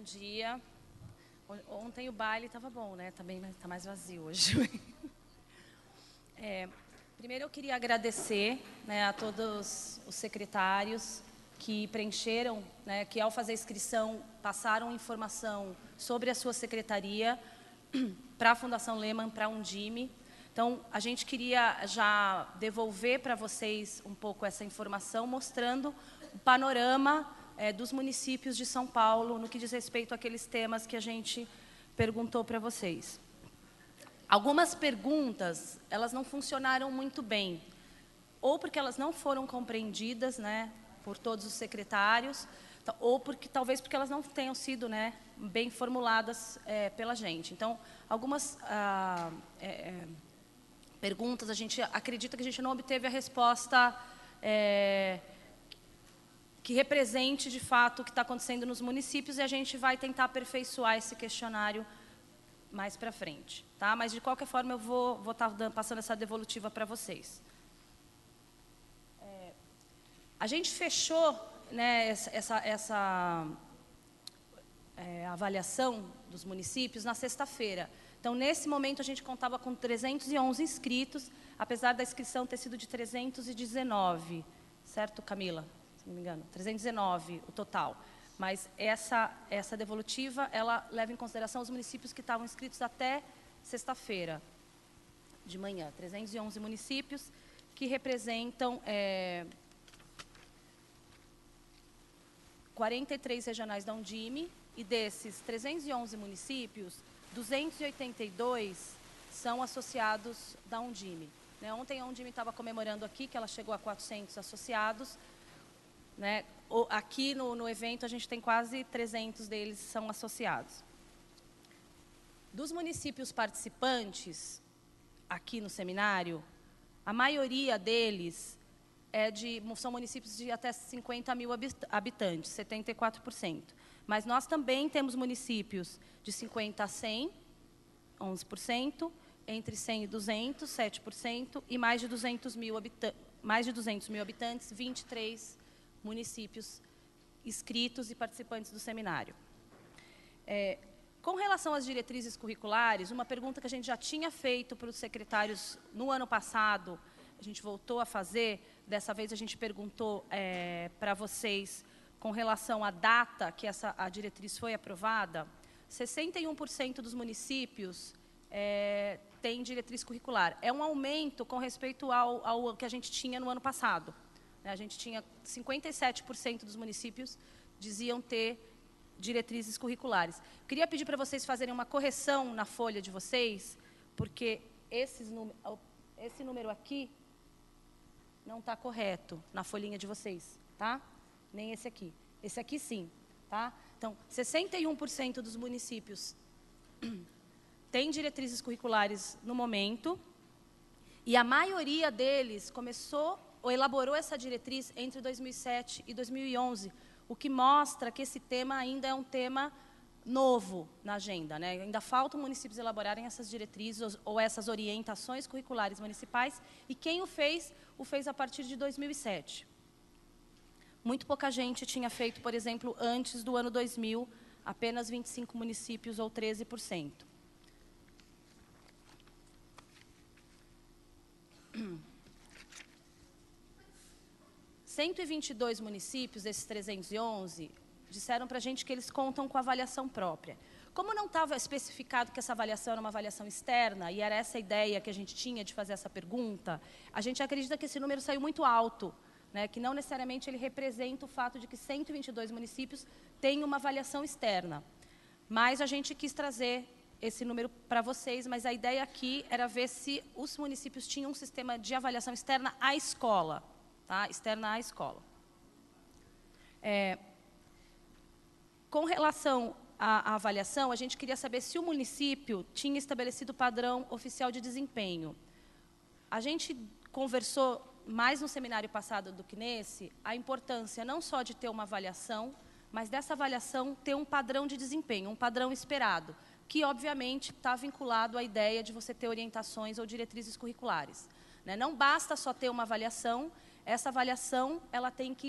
dia. Ontem o baile estava bom, né? Também está mais vazio hoje. Primeiro eu queria agradecer, né, a todos os secretários que preencheram, né, que ao fazer a inscrição passaram informação sobre a sua secretaria para a Fundação Lehman, para a Undime. Então, a gente queria já devolver para vocês um pouco essa informação, mostrando o panorama dos municípios de São Paulo, no que diz respeito àqueles temas que a gente perguntou para vocês. Algumas perguntas, elas não funcionaram muito bem, ou porque elas não foram compreendidas, né, por todos os secretários, ou talvez porque elas não tenham sido, né, bem formuladas pela gente. Então, algumas perguntas, a gente acredita que a gente não obteve a resposta que represente, de fato, o que está acontecendo nos municípios, e a gente vai tentar aperfeiçoar esse questionário mais para frente, tá? Mas, de qualquer forma, eu vou estar passando essa devolutiva para vocês. A gente fechou, né, essa avaliação dos municípios na sexta-feira. Então, nesse momento, a gente contava com 311 inscritos, apesar da inscrição ter sido de 319, certo, Camila? Se não me engano, 319 o total. Mas essa devolutiva, ela leva em consideração os municípios que estavam inscritos até sexta-feira de manhã. 311 municípios que representam 43 regionais da Undime, e desses 311 municípios, 282 são associados da Undime. Né? Ontem a Undime estava comemorando aqui que ela chegou a 400 associados. Né? Aqui no evento a gente tem quase 300 deles são associados. Dos municípios participantes, aqui no seminário, a maioria deles são municípios de até 50 mil habitantes, 74%. Mas nós também temos municípios de 50 a 100, 11%, entre 100 e 200, 7%, e mais de 200 mil habitantes, 23 municípios inscritos e participantes do seminário. Com relação às diretrizes curriculares, uma pergunta que a gente já tinha feito para os secretários no ano passado, a gente voltou a fazer, dessa vez a gente perguntou para vocês, com relação à data que a diretriz foi aprovada, 61% dos municípios têm diretriz curricular. É um aumento com respeito ao que a gente tinha no ano passado. A gente tinha 57% dos municípios diziam ter diretrizes curriculares. Queria pedir para vocês fazerem uma correção na folha de vocês, porque esse número aqui não está correto na folhinha de vocês, tá? Nem esse aqui. Esse aqui sim, tá? Então, 61% dos municípios têm diretrizes curriculares no momento, e a maioria deles começou ou elaborou essa diretriz entre 2007 e 2011, o que mostra que esse tema ainda é um tema novo na agenda, né? Ainda faltam municípios elaborarem essas diretrizes ou essas orientações curriculares municipais, e quem o fez a partir de 2007. Muito pouca gente tinha feito, por exemplo, antes do ano 2000, apenas 25 municípios ou 13%. Os 122 municípios, desses 311, disseram para a gente que eles contam com avaliação própria. Como não estava especificado que essa avaliação era uma avaliação externa, e era essa a ideia que a gente tinha de fazer essa pergunta, a gente acredita que esse número saiu muito alto, né, que não necessariamente ele representa o fato de que 122 municípios têm uma avaliação externa. Mas a gente quis trazer esse número para vocês, mas a ideia aqui era ver se os municípios tinham um sistema de avaliação externa à escola. Tá? Externa à escola. Com relação à avaliação, a gente queria saber se o município tinha estabelecido padrão oficial de desempenho. A gente conversou mais no seminário passado do que nesse, a importância não só de ter uma avaliação, mas dessa avaliação ter um padrão de desempenho, um padrão esperado, que obviamente está vinculado à ideia de você ter orientações ou diretrizes curriculares. Né? Não basta só ter uma avaliação. Essa avaliação,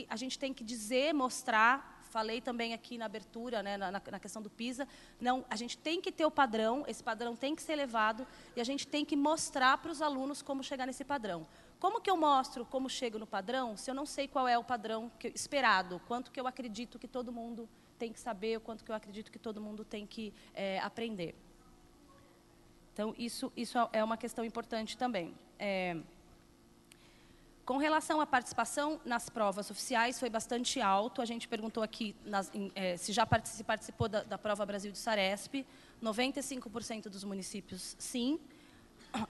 a gente tem que dizer, mostrar, falei também aqui na abertura, né, na questão do PISA, não, a gente tem que ter o padrão, esse padrão tem que ser elevado e a gente tem que mostrar para os alunos como chegar nesse padrão. Como que eu mostro como chego no padrão se eu não sei qual é o padrão esperado, quanto que eu acredito que todo mundo tem que saber, o quanto que eu acredito que todo mundo tem que aprender. Então, isso é uma questão importante também. Com relação à participação nas provas oficiais, foi bastante alto. A gente perguntou aqui se já participou da prova Brasil do Saresp. 95% dos municípios, sim.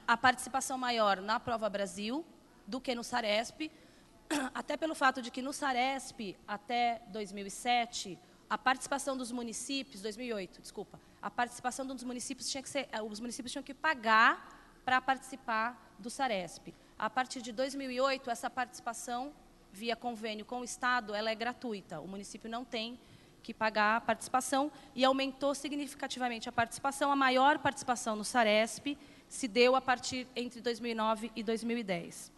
A participação maior na prova Brasil do que no Saresp, até pelo fato de que no Saresp, até 2007, a participação dos municípios, 2008, desculpa, a participação dos municípios tinha que ser, os municípios tinham que pagar para participar do Saresp. A partir de 2008, essa participação via convênio com o Estado, ela é gratuita. O município não tem que pagar a participação e aumentou significativamente a participação. A maior participação no Saresp se deu a partir entre 2009 e 2010.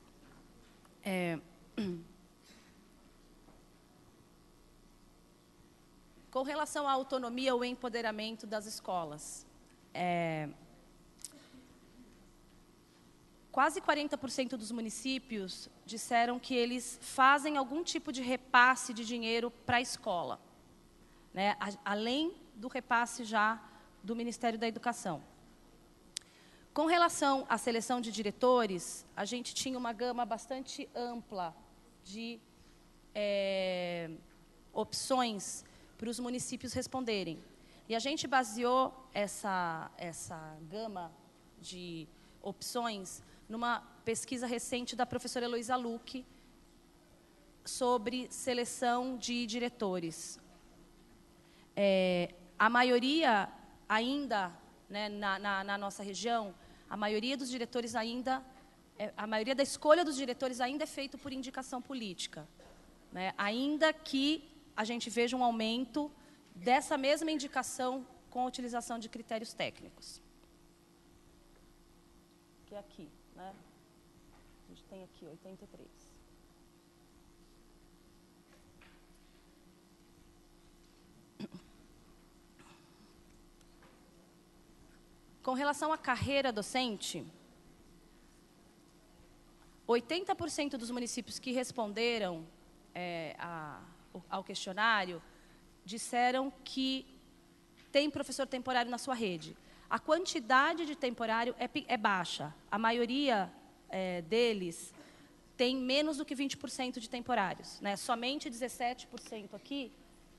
Com relação à autonomia ou empoderamento das escolas, quase 40% dos municípios disseram que eles fazem algum tipo de repasse de dinheiro para a escola, né, além do repasse já do Ministério da Educação. Com relação à seleção de diretores, a gente tinha uma gama bastante ampla de opções para os municípios responderem. E a gente baseou essa gama de opções numa pesquisa recente da professora Heloísa Luque sobre seleção de diretores. A maioria ainda, né, na nossa região, a maioria dos diretores ainda, a maioria da escolha dos diretores ainda é feito por indicação política, né, ainda que a gente veja um aumento dessa mesma indicação com a utilização de critérios técnicos. Que é aqui, né? A gente tem aqui 83. Com relação à carreira docente, 80% dos municípios que responderam ao questionário disseram que tem professor temporário na sua rede. A quantidade de temporário é baixa. A maioria deles tem menos do que 20% de temporários, né? Somente 17% aqui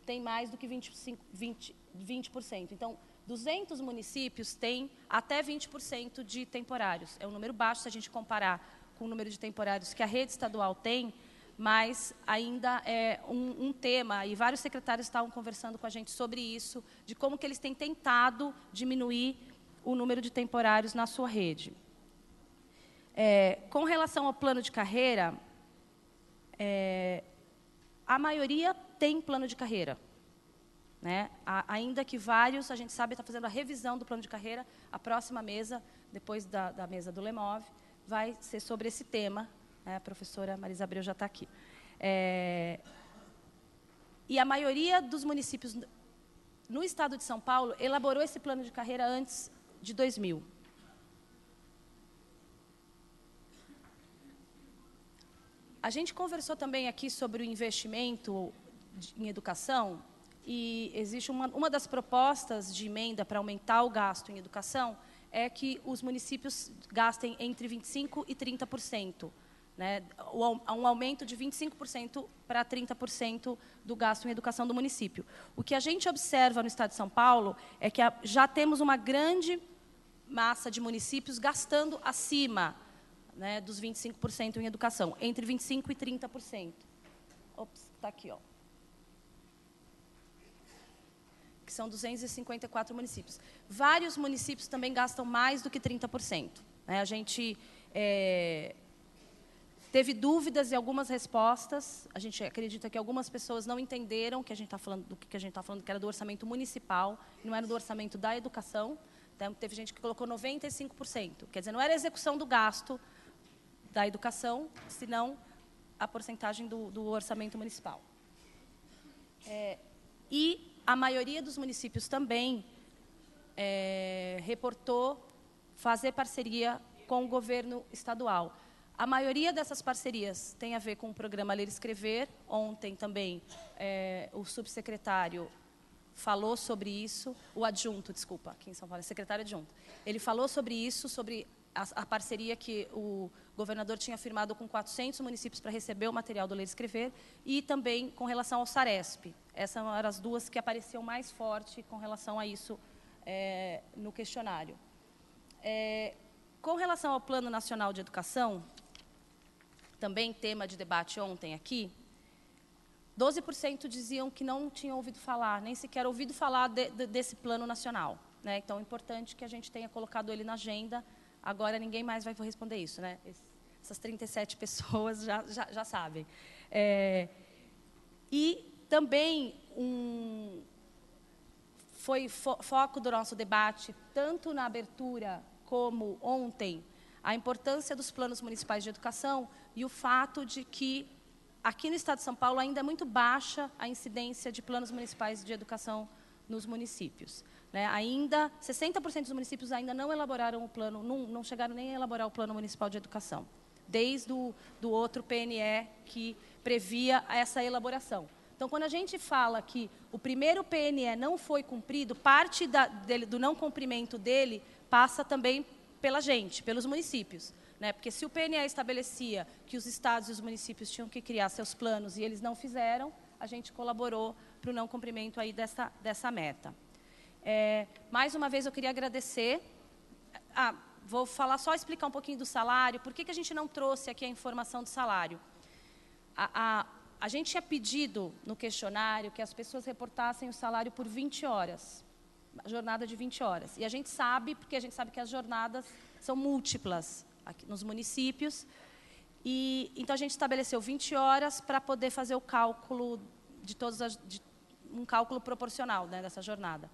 tem mais do que 20%. Então, 200 municípios têm até 20% de temporários. É um número baixo se a gente comparar com o número de temporários que a rede estadual tem, mas ainda é um tema, e vários secretários estavam conversando com a gente sobre isso, de como que eles têm tentado diminuir o número de temporários na sua rede. Com relação ao plano de carreira, a maioria tem plano de carreira, né? Ainda que vários, a gente sabe, está fazendo a revisão do plano de carreira. A próxima mesa, depois da mesa do LEMOV, vai ser sobre esse tema. A professora Marisa Abreu já está aqui. E a maioria dos municípios no estado de São Paulo elaborou esse plano de carreira antes de 2000. A gente conversou também aqui sobre o investimento em educação, e existe uma das propostas de emenda para aumentar o gasto em educação é que os municípios gastem entre 25% e 30%. Né, um aumento de 25% para 30% do gasto em educação do município. O que a gente observa no estado de São Paulo é que já temos uma grande massa de municípios gastando acima, né, dos 25% em educação, entre 25% e 30%. Ops, está aqui, ó. Que são 254 municípios. Vários municípios também gastam mais do que 30%. Né, a gente teve dúvidas e algumas respostas. A gente acredita que algumas pessoas não entenderam que a gente está falando do que a gente está falando, que era do orçamento municipal, não era do orçamento da educação. Então, teve gente que colocou 95%. Quer dizer, não era a execução do gasto da educação, senão a porcentagem do orçamento municipal. E a maioria dos municípios também reportou fazer parceria com o governo estadual. A maioria dessas parcerias tem a ver com o programa Ler e Escrever. Ontem também o subsecretário falou sobre isso, o adjunto, desculpa, aqui em São Paulo, secretário adjunto. Ele falou sobre isso, sobre a parceria que o governador tinha firmado com 400 municípios para receber o material do Ler e Escrever, e também com relação ao Saresp. Essas eram as duas que apareciam mais forte com relação a isso no questionário. Com relação ao Plano Nacional de Educação, também tema de debate ontem aqui, 12% diziam que não tinham ouvido falar, nem sequer ouvido falar desse plano nacional, né? Então, é importante que a gente tenha colocado ele na agenda. Agora, ninguém mais vai responder isso, né? Essas 37 pessoas já sabem. E também foi foco do nosso debate, tanto na abertura como ontem, a importância dos planos municipais de educação e o fato de que aqui no Estado de São Paulo ainda é muito baixa a incidência de planos municipais de educação nos municípios, né? Ainda, 60% dos municípios ainda não elaboraram o plano, não chegaram nem a elaborar o Plano Municipal de Educação, desde do outro PNE que previa essa elaboração. Então, quando a gente fala que o primeiro PNE não foi cumprido, parte do não cumprimento dele passa também pela gente, pelos municípios, né? Porque se o PNE estabelecia que os estados e os municípios tinham que criar seus planos e eles não fizeram, a gente colaborou para o não cumprimento aí dessa meta. Mais uma vez, eu queria agradecer. Vou só explicar um pouquinho do salário. Por que a gente não trouxe aqui a informação do salário? A gente tinha pedido no questionário que as pessoas reportassem o salário por 20 horas. Jornada de 20 horas. E a gente sabe, porque a gente sabe que as jornadas são múltiplas aqui nos municípios. Então, a gente estabeleceu 20 horas para poder fazer o cálculo um cálculo proporcional, né, dessa jornada.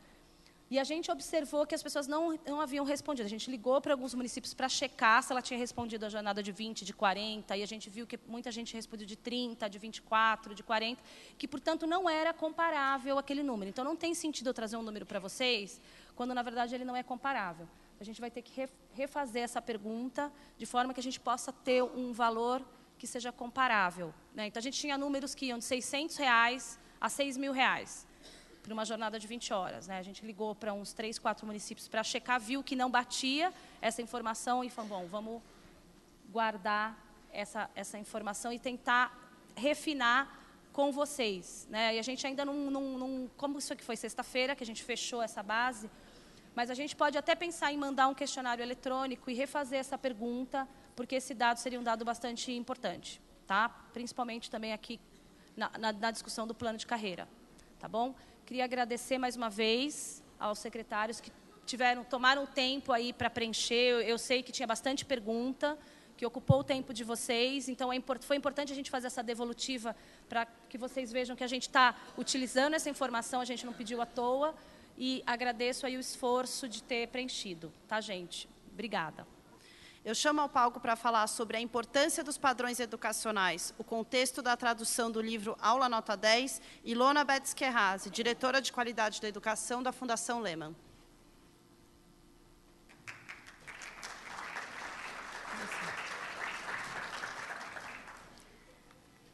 E a gente observou que as pessoas não haviam respondido. A gente ligou para alguns municípios para checar se ela tinha respondido a jornada de 20, de 40, e a gente viu que muita gente respondeu de 30, de 24, de 40, que, portanto, não era comparável aquele número. Então, não tem sentido eu trazer um número para vocês, quando, na verdade, ele não é comparável. A gente vai ter que refazer essa pergunta, de forma que a gente possa ter um valor que seja comparável, né? Então, a gente tinha números que iam de R$600 a R$6.000, para uma jornada de 20 horas. Né? A gente ligou para uns 3, 4 municípios para checar, viu que não batia essa informação e falou, bom, vamos guardar essa informação e tentar refinar com vocês. Né? E a gente ainda como isso aqui foi sexta-feira, que a gente fechou essa base, mas a gente pode até pensar em mandar um questionário eletrônico e refazer essa pergunta, porque esse dado seria um dado bastante importante, tá? Principalmente também aqui na discussão do plano de carreira. Tá bom? Queria agradecer mais uma vez aos secretários que tomaram o tempo aí para preencher. Eu sei que tinha bastante pergunta, que ocupou o tempo de vocês, então foi importante a gente fazer essa devolutiva para que vocês vejam que a gente está utilizando essa informação, a gente não pediu à toa, e agradeço aí o esforço de ter preenchido, tá, gente? Obrigada. Eu chamo ao palco para falar sobre a importância dos padrões educacionais, o contexto da tradução do livro Aula Nota 10, Ilona Betzkerhazy, diretora de qualidade da educação da Fundação Lehman.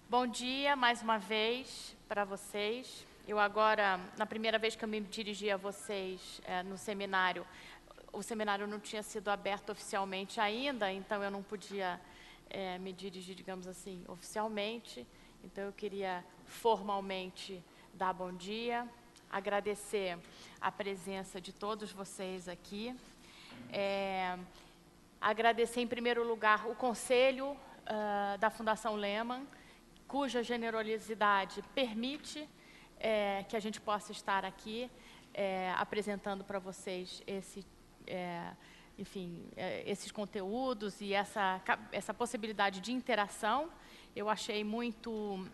Bom dia, mais uma vez, para vocês. Eu agora, na primeira vez que eu me dirigi a vocês no seminário, o seminário não tinha sido aberto oficialmente ainda, então eu não podia me dirigir, digamos assim, oficialmente. Então, eu queria formalmente dar bom dia, agradecer a presença de todos vocês aqui. Agradecer, em primeiro lugar, o Conselho da Fundação Lehman, cuja generosidade permite que a gente possa estar aqui apresentando para vocês esses conteúdos e essa possibilidade de interação. eu achei muito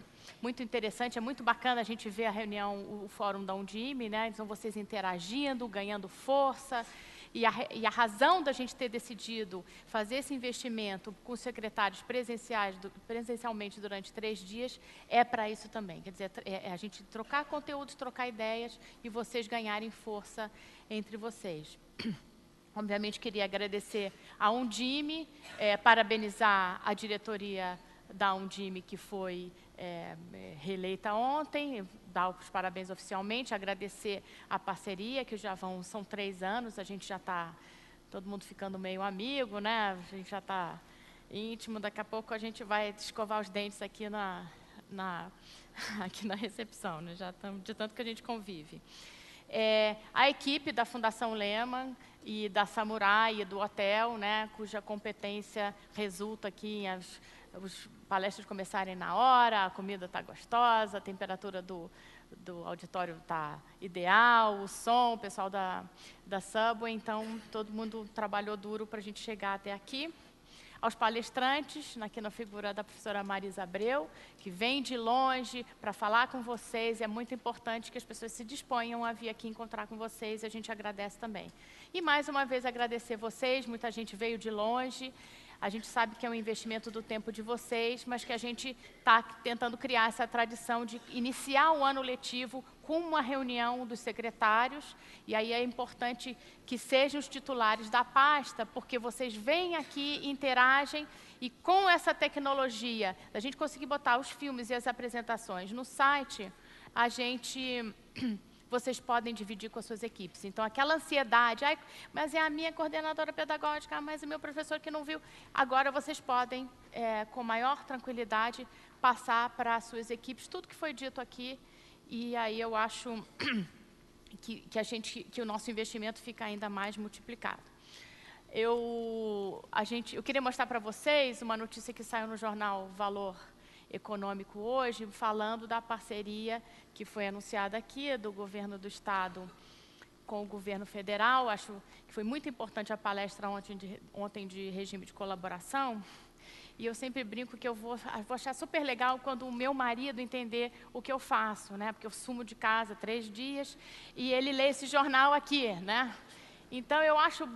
interessante, é muito bacana a gente ver a reunião, o fórum da Undime, né? Então, vocês interagindo, ganhando força. E a razão da gente ter decidido fazer esse investimento com os secretários presencialmente durante 3 dias é para isso também. Quer dizer, é a gente trocar conteúdos, trocar ideias e vocês ganharem força entre vocês. Obviamente, queria agradecer a Undime, parabenizar a diretoria da Undime, que foi reeleita ontem, dar os parabéns oficialmente, agradecer a parceria, que já são 3 anos, a gente já está, todo mundo ficando meio amigo, né? A gente já está íntimo, daqui a pouco a gente vai escovar os dentes aqui aqui na recepção, né? Já estamos, de tanto que a gente convive. A equipe da Fundação Lehman e da Samurai e do hotel, né, cuja competência resulta aqui em os palestras começarem na hora, a comida está gostosa, a temperatura do auditório está ideal, o som, o pessoal da Subway, então todo mundo trabalhou duro para a gente chegar até aqui. Aos palestrantes, aqui na figura da professora Marisa Abreu, que vem de longe para falar com vocês, é muito importante que as pessoas se disponham a vir aqui encontrar com vocês, e a gente agradece também. E mais uma vez agradecer vocês, muita gente veio de longe, a gente sabe que é um investimento do tempo de vocês, mas que a gente está tentando criar essa tradição de iniciar o ano letivo com uma reunião dos secretários, e aí é importante que sejam os titulares da pasta, porque vocês vêm aqui, interagem, e com essa tecnologia, a gente conseguir botar os filmes e as apresentações no site, vocês podem dividir com as suas equipes. Então, aquela ansiedade, mas é a minha coordenadora pedagógica, mas é o meu professor que não viu. Agora, vocês podem, com maior tranquilidade, passar para as suas equipes tudo que foi dito aqui, e aí eu acho que o nosso investimento fica ainda mais multiplicado. Eu queria mostrar para vocês uma notícia que saiu no jornal Valor Econômico hoje, falando da parceria que foi anunciada aqui do governo do Estado com o governo federal. Acho que foi muito importante a palestra ontem de regime de colaboração. E eu sempre brinco que eu vou achar super legal quando o meu marido entender o que eu faço, né? Porque eu sumo de casa 3 dias e ele lê esse jornal aqui, né? Então, eu acho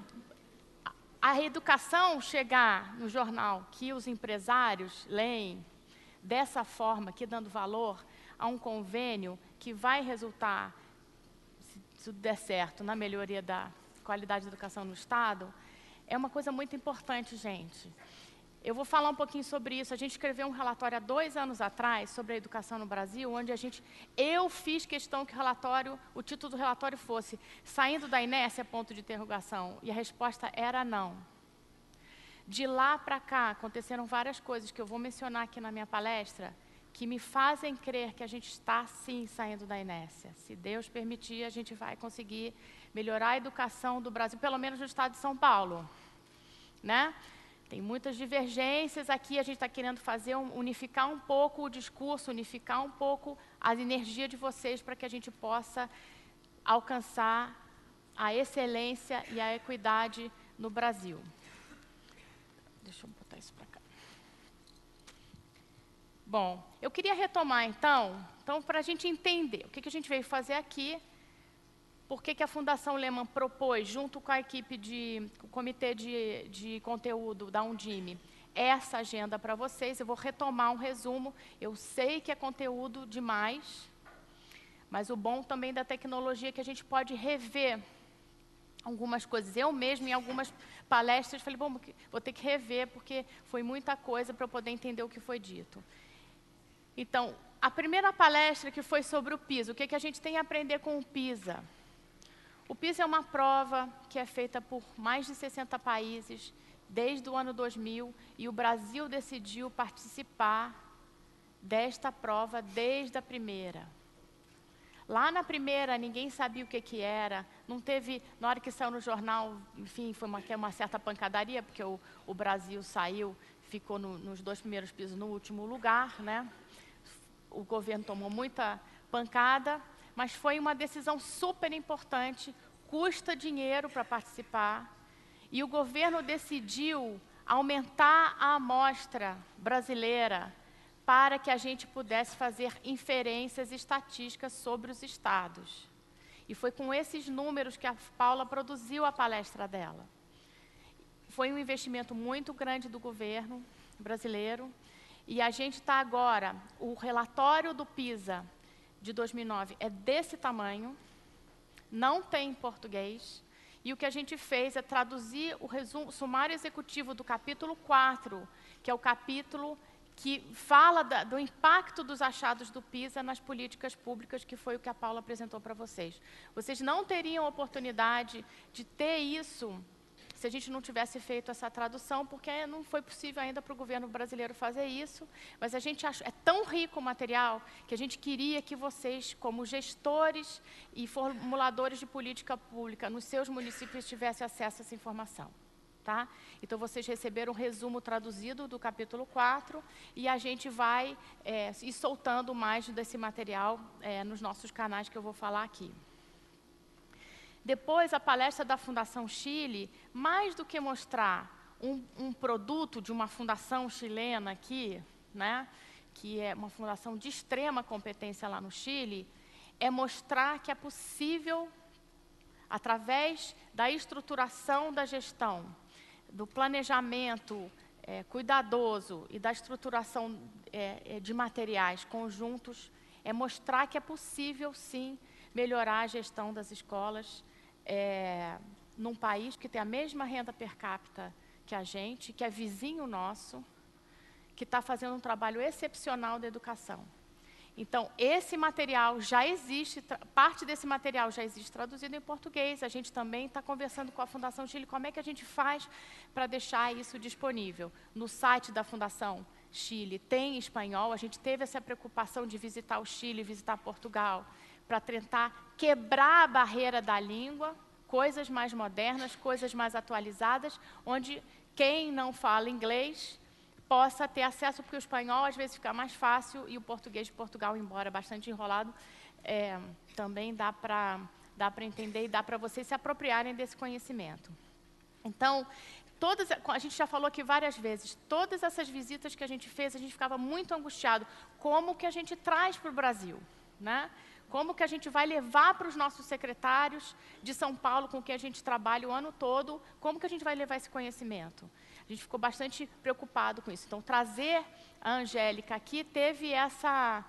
a educação chegar no jornal que os empresários leem dessa forma, aqui dando valor a um convênio que vai resultar, se tudo der certo, na melhoria da qualidade da educação no Estado, é uma coisa muito importante, gente. Eu vou falar um pouquinho sobre isso. A gente escreveu um relatório há 2 anos atrás sobre a educação no Brasil, onde eu fiz questão que o título do relatório fosse "Saindo da inércia, ponto de interrogação", e a resposta era não. De lá para cá, aconteceram várias coisas que eu vou mencionar aqui na minha palestra, que me fazem crer que a gente está, sim, saindo da inércia. Se Deus permitir, a gente vai conseguir melhorar a educação do Brasil, pelo menos no estado de São Paulo, né? Tem muitas divergências aqui, a gente está querendo unificar um pouco o discurso, unificar um pouco a energia de vocês para que a gente possa alcançar a excelência e a equidade no Brasil. Deixa eu botar isso para cá. Bom, eu queria retomar, então para a gente entender o que a gente veio fazer aqui, por que a Fundação Lehman propôs, junto com a equipe o comitê de conteúdo da Undime, essa agenda para vocês. Eu vou retomar um resumo. Eu sei que é conteúdo demais, mas o bom também da tecnologia é que a gente pode rever algumas coisas. Eu mesmo, em algumas palestras, falei, bom, vou ter que rever, porque foi muita coisa para eu poder entender o que foi dito. Então, a primeira palestra que foi sobre o PISA, o que a gente tem a aprender com o PISA? O PISA é uma prova que é feita por mais de 60 países, desde o ano 2000, e o Brasil decidiu participar desta prova desde a primeira. Lá na primeira, ninguém sabia o que era, não teve, na hora que saiu no jornal, enfim, foi uma certa pancadaria, porque o Brasil ficou nos 2 primeiros pisos no último lugar, né? O governo tomou muita pancada, mas foi uma decisão super importante, custa dinheiro para participar, e o governo decidiu aumentar a amostra brasileira para que a gente pudesse fazer inferências estatísticas sobre os estados. E foi com esses números que a Paula produziu a palestra dela. Foi um investimento muito grande do governo brasileiro, e a gente está agora, o relatório do PISA de 2009 é desse tamanho, não tem em português, e o que a gente fez é traduzir o resumo, sumário executivo do capítulo 4, que é o capítulo que fala do impacto dos achados do PISA nas políticas públicas, que foi o que a Paula apresentou para vocês. Vocês não teriam oportunidade de ter isso se a gente não tivesse feito essa tradução, porque não foi possível ainda para o governo brasileiro fazer isso, mas a gente acha, é tão rico o material que a gente queria que vocês, como gestores e formuladores de política pública nos seus municípios, tivessem acesso a essa informação. Tá? Então, vocês receberam um resumo traduzido do capítulo 4 e a gente vai ir soltando mais desse material nos nossos canais que eu vou falar aqui. Depois, a palestra da Fundação Chile, mais do que mostrar um produto de uma fundação chilena aqui, né, que é uma fundação de extrema competência lá no Chile, é mostrar que é possível, através da estruturação da gestão, do planejamento cuidadoso e da estruturação de materiais conjuntos, é mostrar que é possível, sim, melhorar a gestão das escolas num país que tem a mesma renda per capita que a gente, que é vizinho nosso, que está fazendo um trabalho excepcional da educação. Então, esse material já existe, parte desse material já existe traduzido em português. A gente também está conversando com a Fundação Chile como é que a gente faz para deixar isso disponível. No site da Fundação Chile tem espanhol, a gente teve essa preocupação de visitar o Chile, visitar Portugal, para tentar quebrar a barreira da língua, coisas mais modernas, coisas mais atualizadas, onde quem não fala inglês possa ter acesso, porque o espanhol às vezes fica mais fácil e o português de Portugal, embora bastante enrolado, também dá para entender e dá para vocês se apropriarem desse conhecimento. Então, a gente já falou aqui várias vezes, todas essas visitas que a gente fez, a gente ficava muito angustiado. Como que a gente traz para o Brasil, né? Como que a gente vai levar para os nossos secretários de São Paulo, com quem a gente trabalha o ano todo, como que a gente vai levar esse conhecimento? A gente ficou bastante preocupado com isso. Então, trazer a Angélica aqui teve essa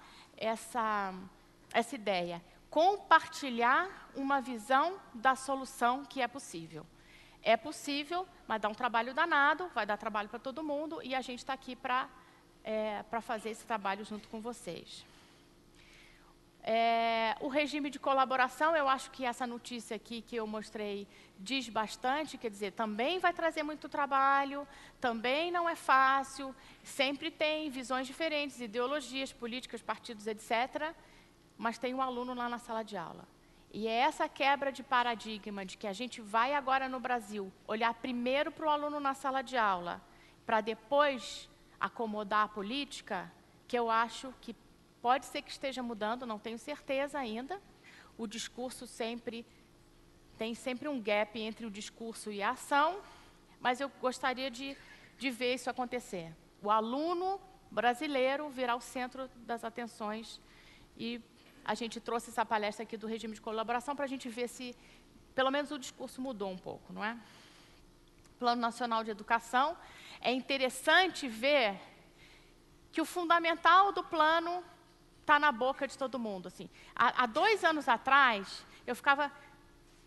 ideia. Compartilhar uma visão da solução que é possível. É possível, mas dá um trabalho danado, vai dar trabalho para todo mundo, e a gente está aqui para fazer esse trabalho junto com vocês. O regime de colaboração, eu acho que essa notícia aqui que eu mostrei diz bastante, quer dizer, também vai trazer muito trabalho, também não é fácil, sempre tem visões diferentes, ideologias, políticas, partidos, etc., mas tem um aluno lá na sala de aula. E é essa quebra de paradigma de que a gente vai agora no Brasil olhar primeiro para o aluno na sala de aula, para depois acomodar a política, que eu acho que pode ser que esteja mudando, não tenho certeza ainda. O discurso tem sempre um gap entre o discurso e a ação, mas eu gostaria de ver isso acontecer. O aluno brasileiro virar o centro das atenções, e a gente trouxe essa palestra aqui do regime de colaboração para a gente ver se, pelo menos, o discurso mudou um pouco, não é? Plano Nacional de Educação, é interessante ver que o fundamental do plano está na boca de todo mundo. Assim. Há 2 anos atrás, eu ficava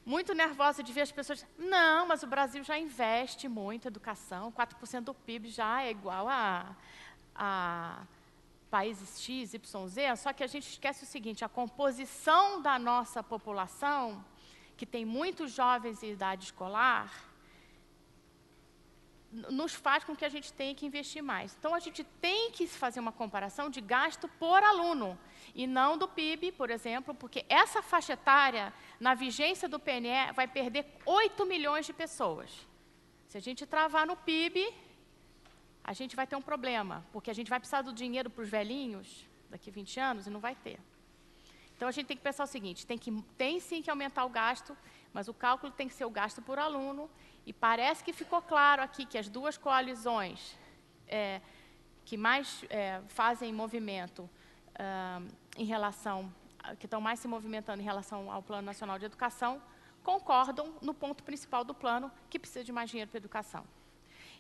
muito nervosa de ver as pessoas... Não, mas o Brasil já investe muito em educação, 4% do PIB já é igual a países X, Y, Z, só que a gente esquece o seguinte, a composição da nossa população, que tem muitos jovens em idade escolar, nos faz com que a gente tenha que investir mais. Então, a gente tem que fazer uma comparação de gasto por aluno, e não do PIB, por exemplo, porque essa faixa etária, na vigência do PNE, vai perder 8 milhões de pessoas. Se a gente travar no PIB, a gente vai ter um problema, porque a gente vai precisar do dinheiro para os velhinhos, daqui a 20 anos, e não vai ter. Então, a gente tem que pensar o seguinte, tem sim que aumentar o gasto, mas o cálculo tem que ser o gasto por aluno, e parece que ficou claro aqui que as duas coalizões que mais fazem movimento em relação, que estão mais se movimentando em relação ao Plano Nacional de Educação, concordam no ponto principal do plano, que precisa de mais dinheiro para a educação.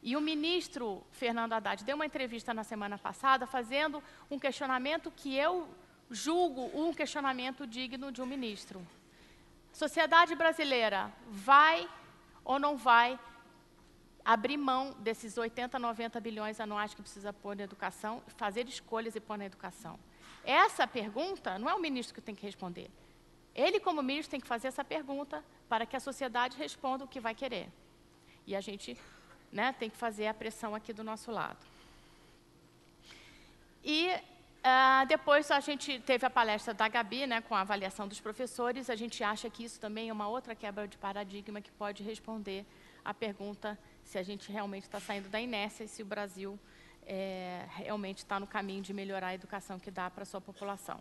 E o ministro Fernando Haddad deu uma entrevista na semana passada fazendo um questionamento que eu julgo um questionamento digno de um ministro. A sociedade brasileira vai ou não vai abrir mão desses 80, 90 bilhões anuais que precisa pôr na educação, fazer escolhas e pôr na educação? Essa pergunta não é o ministro que tem que responder. Ele, como ministro, tem que fazer essa pergunta para que a sociedade responda o que vai querer. E a gente, né, tem que fazer a pressão aqui do nosso lado. E depois a gente teve a palestra da Gabi, né, com a avaliação dos professores. A gente acha que isso também é uma outra quebra de paradigma que pode responder a pergunta se a gente realmente está saindo da inércia e se o Brasil realmente está no caminho de melhorar a educação que dá para a sua população.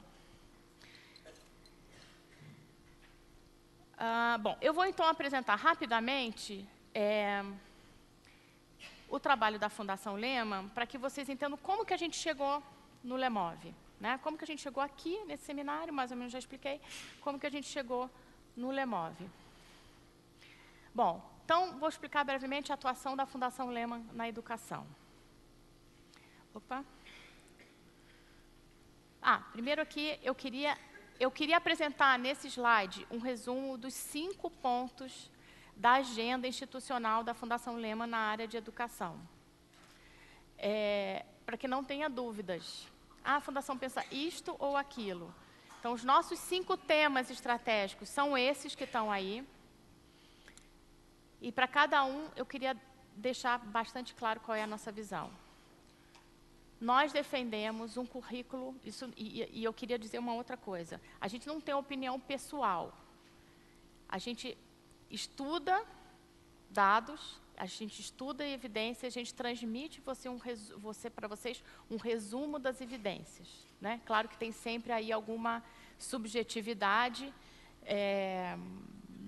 Bom, eu vou então apresentar rapidamente o trabalho da Fundação Lehman para que vocês entendam como que a gente chegou no LEMOVE, né? Como que a gente chegou aqui nesse seminário, mais ou menos já expliquei, como que a gente chegou no LEMOVE. Bom, então vou explicar brevemente a atuação da Fundação Lehman na educação. Opa. Primeiro aqui eu queria apresentar nesse slide um resumo dos 5 pontos da agenda institucional da Fundação Lehman na área de educação. Para que não tenha dúvidas. A Fundação pensa isto ou aquilo. Então, os nossos 5 temas estratégicos são esses que estão aí. E para cada um, eu queria deixar bastante claro qual é a nossa visão. Nós defendemos um currículo, e eu queria dizer uma outra coisa. A gente não tem opinião pessoal. A gente estuda dados, a gente estuda evidências, a gente transmite para vocês um resumo das evidências, né? Claro que tem sempre aí alguma subjetividade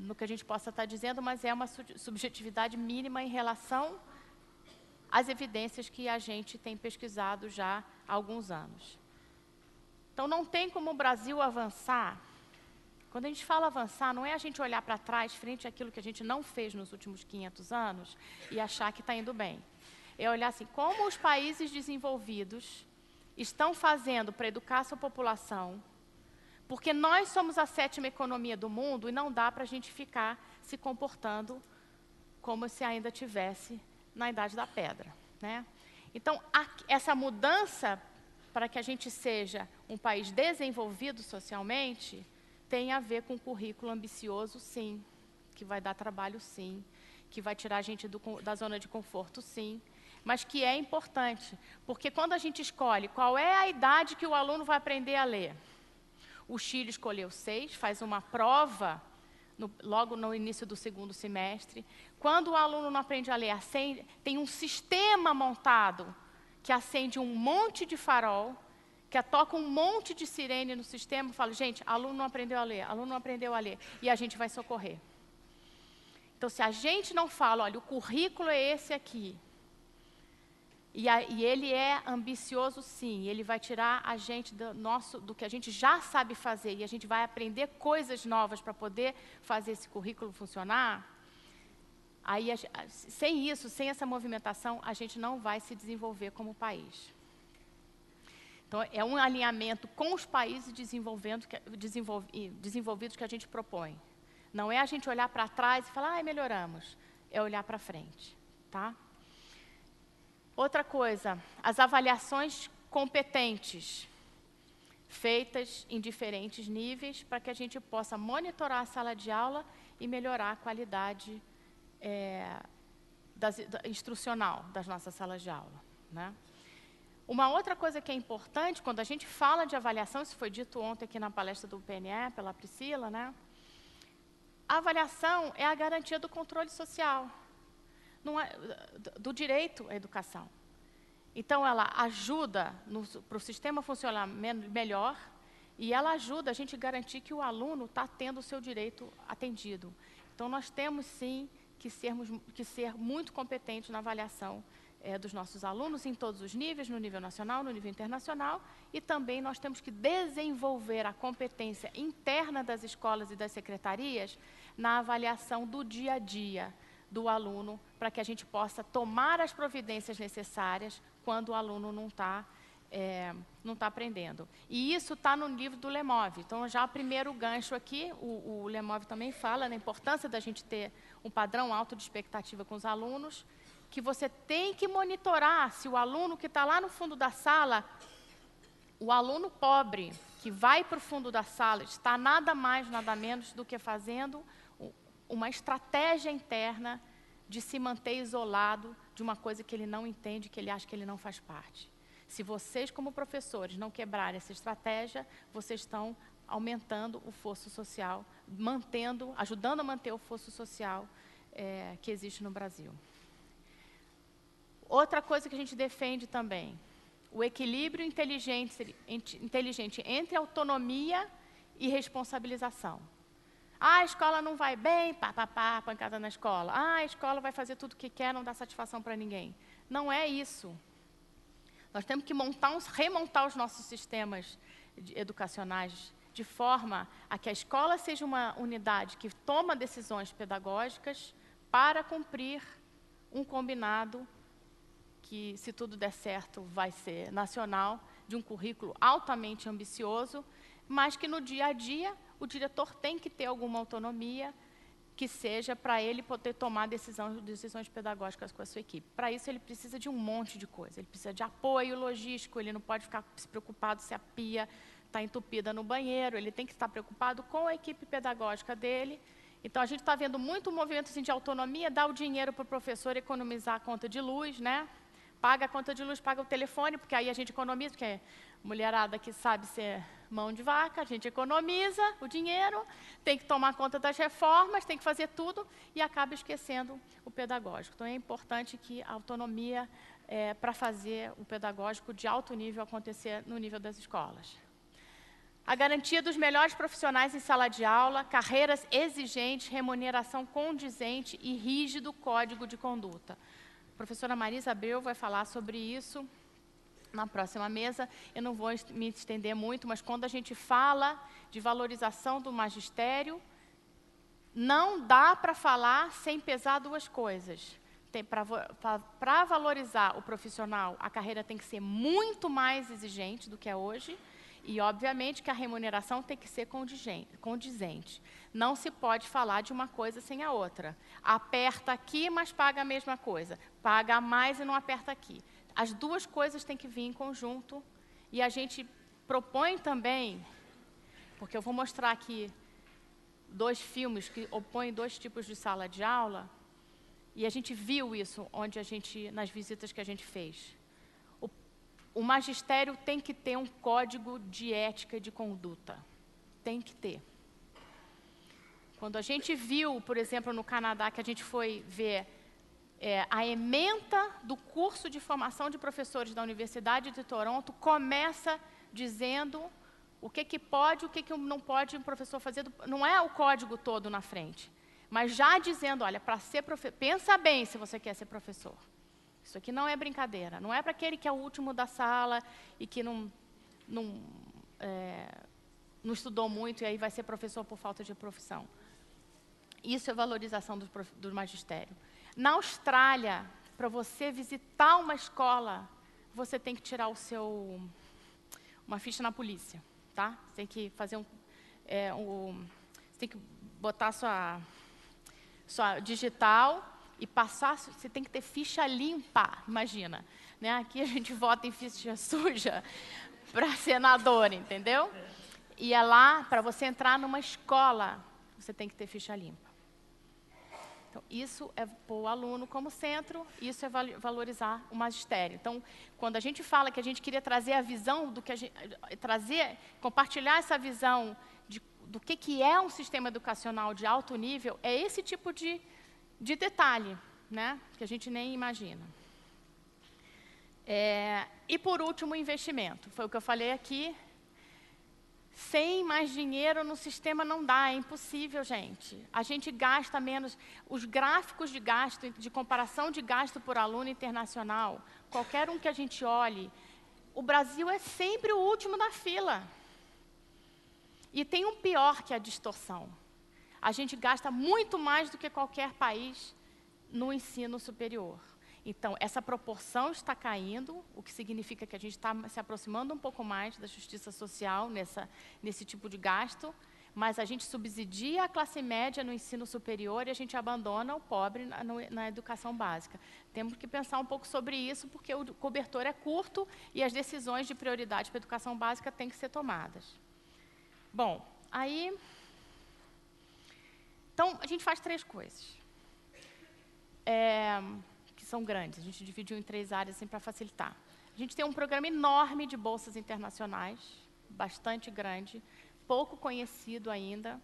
no que a gente possa estar dizendo, mas é uma subjetividade mínima em relação às evidências que a gente tem pesquisado já há alguns anos. Então, não tem como o Brasil avançar. Quando a gente fala avançar, não é a gente olhar para trás, frente àquilo que a gente não fez nos últimos 500 anos e achar que está indo bem. É olhar assim, como os países desenvolvidos estão fazendo para educar a sua população, porque nós somos a 7ª economia do mundo e não dá para a gente ficar se comportando como se ainda tivesse na Idade da Pedra, né? Então, essa mudança para que a gente seja um país desenvolvido socialmente tem a ver com um currículo ambicioso, sim, que vai dar trabalho, sim, que vai tirar a gente da zona de conforto, sim, mas que é importante, porque quando a gente escolhe qual é a idade que o aluno vai aprender a ler, o Chile escolheu 6, faz uma prova logo no início do 2º semestre. Quando o aluno não aprende a ler, tem um sistema montado que acende um monte de farol, que toca um monte de sirene no sistema, e fala, gente, aluno não aprendeu a ler, aluno não aprendeu a ler, e a gente vai socorrer. Então, se a gente não fala, olha, o currículo é esse aqui, e ele é ambicioso, sim, ele vai tirar a gente do que a gente já sabe fazer, e a gente vai aprender coisas novas para poder fazer esse currículo funcionar, aí, sem isso, sem essa movimentação, a gente não vai se desenvolver como país. Então, é um alinhamento com os países desenvolvidos que a gente propõe. Não é a gente olhar para trás e falar, melhoramos. É olhar para frente, tá? Outra coisa, as avaliações competentes, feitas em diferentes níveis, para que a gente possa monitorar a sala de aula e melhorar a qualidade instrucional das nossas salas de aula, né? Uma outra coisa que é importante, quando a gente fala de avaliação, isso foi dito ontem aqui na palestra do PNE, pela Priscila, né? A avaliação é a garantia do controle social, do direito à educação. Então, ela ajuda para o sistema funcionar melhor e ela ajuda a gente a garantir que o aluno está tendo o seu direito atendido. Então, nós temos, sim, que ser muito competentes na avaliação dos nossos alunos em todos os níveis, no nível nacional, no nível internacional, e também nós temos que desenvolver a competência interna das escolas e das secretarias na avaliação do dia a dia do aluno, para que a gente possa tomar as providências necessárias quando o aluno não está aprendendo. E isso está no livro do Lemov. Então, já o primeiro gancho aqui, o Lemov também fala na importância da gente ter um padrão alto de expectativa com os alunos, que você tem que monitorar se o aluno que está lá no fundo da sala, o aluno pobre que vai para o fundo da sala, está nada mais, nada menos do que fazendo uma estratégia interna de se manter isolado de uma coisa que ele não entende, que ele acha que ele não faz parte. Se vocês, como professores, não quebrarem essa estratégia, vocês estão aumentando o fosso social, ajudando a manter o fosso social que existe no Brasil. Outra coisa que a gente defende também, o equilíbrio inteligente entre autonomia e responsabilização. A escola não vai bem, pancada na escola. A escola vai fazer tudo o que quer, não dá satisfação para ninguém. Não é isso. Nós temos que remontar os nossos sistemas educacionais de forma a que a escola seja uma unidade que toma decisões pedagógicas para cumprir um combinado que, se tudo der certo, vai ser nacional, de um currículo altamente ambicioso, mas que no dia a dia o diretor tem que ter alguma autonomia que seja para ele poder tomar decisões pedagógicas com a sua equipe. Para isso, ele precisa de um monte de coisa. Ele precisa de apoio logístico, ele não pode ficar se preocupado se a pia está entupida no banheiro, ele tem que estar preocupado com a equipe pedagógica dele. Então, a gente está vendo muito movimento assim, de autonomia, dar o dinheiro para o professor economizar a conta de luz, né? Paga a conta de luz, paga o telefone, porque aí a gente economiza, porque é mulherada que sabe ser mão de vaca, a gente economiza o dinheiro, tem que tomar conta das reformas, tem que fazer tudo e acaba esquecendo o pedagógico. Então, é importante que a autonomia para fazer o pedagógico de alto nível acontecer no nível das escolas. A garantia dos melhores profissionais em sala de aula, carreiras exigentes, remuneração condizente e rígido código de conduta. A professora Marisa Abreu vai falar sobre isso na próxima mesa. Eu não vou me estender muito, mas quando a gente fala de valorização do magistério, não dá para falar sem pesar duas coisas. Para valorizar o profissional, a carreira tem que ser muito mais exigente do que é hoje, e, obviamente, que a remuneração tem que ser condizente. Não se pode falar de uma coisa sem a outra. Aperta aqui, mas paga a mesma coisa. Paga mais e não aperta aqui. As duas coisas têm que vir em conjunto. E a gente propõe também, porque eu vou mostrar aqui 2 filmes que opõem 2 tipos de sala de aula, e a gente viu isso nas visitas que a gente fez. O magistério tem que ter um código de ética e de conduta. Tem que ter. Quando a gente viu, por exemplo, no Canadá, que a gente foi ver a ementa do curso de formação de professores da Universidade de Toronto, começa dizendo o que pode, o que não pode um professor fazer. Não é o código todo na frente, mas já dizendo, olha, para ser professor, pensa bem se você quer ser professor. Isso aqui não é brincadeira, não é para aquele que é o último da sala e que não estudou muito e aí vai ser professor por falta de profissão. Isso é valorização do magistério. Na Austrália, para você visitar uma escola, você tem que tirar uma ficha na polícia, tá? Você tem que fazer você tem que botar sua digital e passar, você tem que ter ficha limpa, imagina. Né? Aqui a gente vota em ficha suja para senador, entendeu? E é lá, para você entrar numa escola, você tem que ter ficha limpa. Então, isso é pôr o aluno como centro, isso é valorizar o magistério. Então, quando a gente fala que a gente queria trazer a visão do que compartilhar essa visão do que é um sistema educacional de alto nível, é esse tipo de detalhe, né, que a gente nem imagina. E, por último, o investimento. Foi o que eu falei aqui. Sem mais dinheiro no sistema não dá, é impossível, gente. A gente gasta menos. Os gráficos de gasto, de comparação de gasto por aluno internacional, qualquer um que a gente olhe, o Brasil é sempre o último da fila. E tem um pior que a distorção. A gente gasta muito mais do que qualquer país no ensino superior. Então, essa proporção está caindo, o que significa que a gente está se aproximando um pouco mais da justiça social nesse tipo de gasto, mas a gente subsidia a classe média no ensino superior e a gente abandona o pobre na educação básica. Temos que pensar um pouco sobre isso, porque o cobertor é curto e as decisões de prioridade para a educação básica têm que ser tomadas. Bom, aí... Então, a gente faz 3 coisas. Que são grandes, a gente dividiu em 3 áreas assim, para facilitar. A gente tem um programa enorme de bolsas internacionais, bastante grande, pouco conhecido ainda,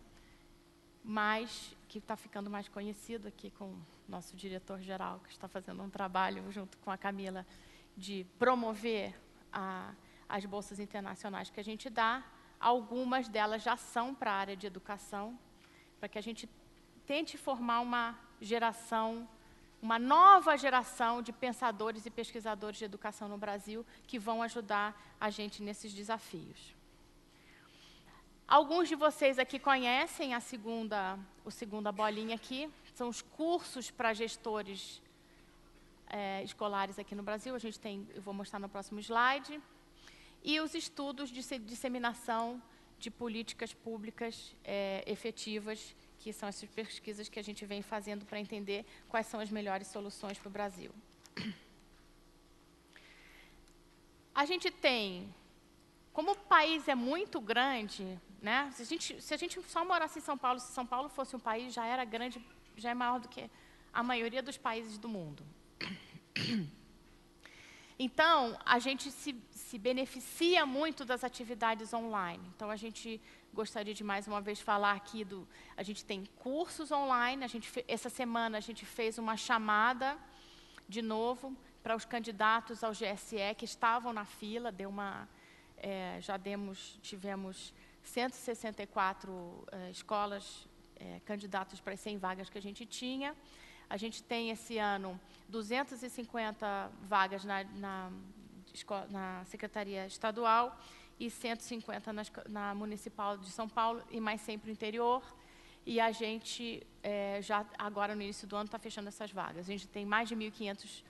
mas que está ficando mais conhecido aqui com o nosso diretor-geral, que está fazendo um trabalho junto com a Camila de promover as bolsas internacionais que a gente dá. Algumas delas já são para a área de educação, para que a gente tente formar uma nova geração de pensadores e pesquisadores de educação no Brasil que vão ajudar a gente nesses desafios. Alguns de vocês aqui conhecem a segunda bolinha aqui, são os cursos para gestores escolares aqui no Brasil, eu vou mostrar no próximo slide, e os estudos de disseminação de políticas públicas efetivas, que são essas pesquisas que a gente vem fazendo para entender quais são as melhores soluções para o Brasil. A gente tem, como o país é muito grande, né? Se a gente só morasse em São Paulo, se São Paulo fosse um país, já era grande, já é maior do que a maioria dos países do mundo. Então, a gente se beneficia muito das atividades online. Então, a gente gostaria de, mais uma vez, falar aqui a gente tem cursos online, essa semana a gente fez uma chamada, de novo, para os candidatos ao GSE que estavam na fila, tivemos 164 escolas candidatas para as 100 vagas que a gente tinha. A gente tem, esse ano, 250 vagas na Secretaria Estadual e 150 na Municipal de São Paulo, e mais sempre no interior. E a gente, já agora no início do ano, está fechando essas vagas. A gente tem mais de 1.500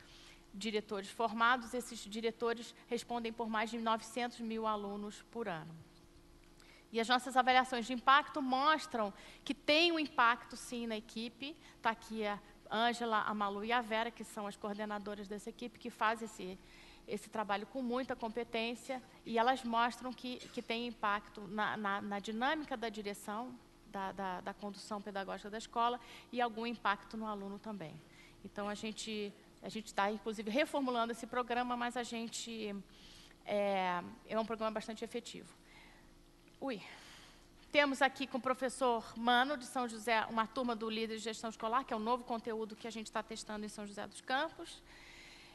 diretores formados. Esses diretores respondem por mais de 900 mil alunos por ano. E as nossas avaliações de impacto mostram que tem um impacto, sim, na equipe. Está aqui a Ângela, a Malu e a Vera, que são as coordenadoras dessa equipe, que fazem esse trabalho com muita competência, e elas mostram que tem impacto na dinâmica da direção, da condução pedagógica da escola, e algum impacto no aluno também. Então, a gente está, inclusive, reformulando esse programa, mas é um programa bastante efetivo. Temos aqui com o professor Mano, de São José, uma turma do Líder de Gestão Escolar, que é um novo conteúdo que a gente está testando em São José dos Campos.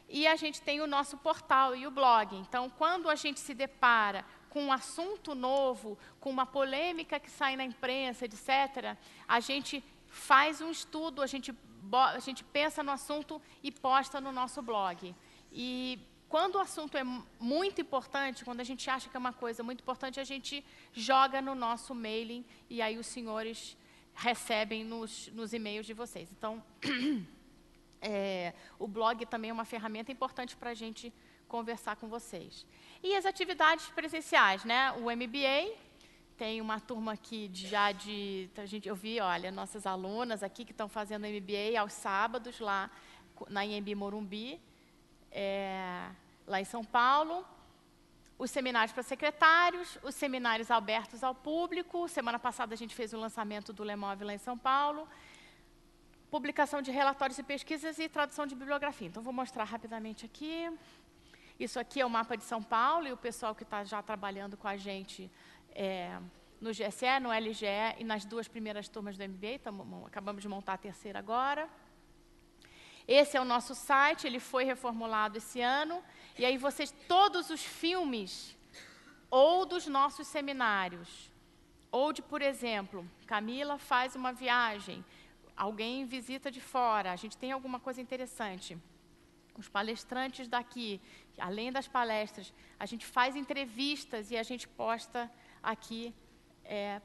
E a gente tem o nosso portal e o blog. Então, quando a gente se depara com um assunto novo, com uma polêmica que sai na imprensa, etc., a gente faz um estudo, a gente pensa no assunto e posta no nosso blog. E quando o assunto é muito importante, quando a gente acha que é uma coisa muito importante, a gente joga no nosso mailing e aí os senhores recebem nos e-mails de vocês. Então, o blog também é uma ferramenta importante para a gente conversar com vocês. E as atividades presenciais, né? O MBA, tem uma turma aqui eu vi, olha, nossas alunas aqui que estão fazendo MBA aos sábados, lá na IMB Morumbi, lá em São Paulo. Os seminários para secretários, os seminários abertos ao público. Semana passada a gente fez o lançamento do LEMOV lá em São Paulo. Publicação de relatórios e pesquisas e tradução de bibliografia. Então, vou mostrar rapidamente aqui. Isso aqui é o mapa de São Paulo e o pessoal que está já trabalhando com a gente no GSE, no LGE e nas 2 primeiras turmas do MBA. Acabamos de montar a 3ª agora. Esse é o nosso site, ele foi reformulado esse ano. E aí, todos os filmes ou dos nossos seminários, ou de, por exemplo, Camila faz uma viagem, alguém visita de fora, a gente tem alguma coisa interessante. Os palestrantes daqui, além das palestras, a gente faz entrevistas e a gente posta aqui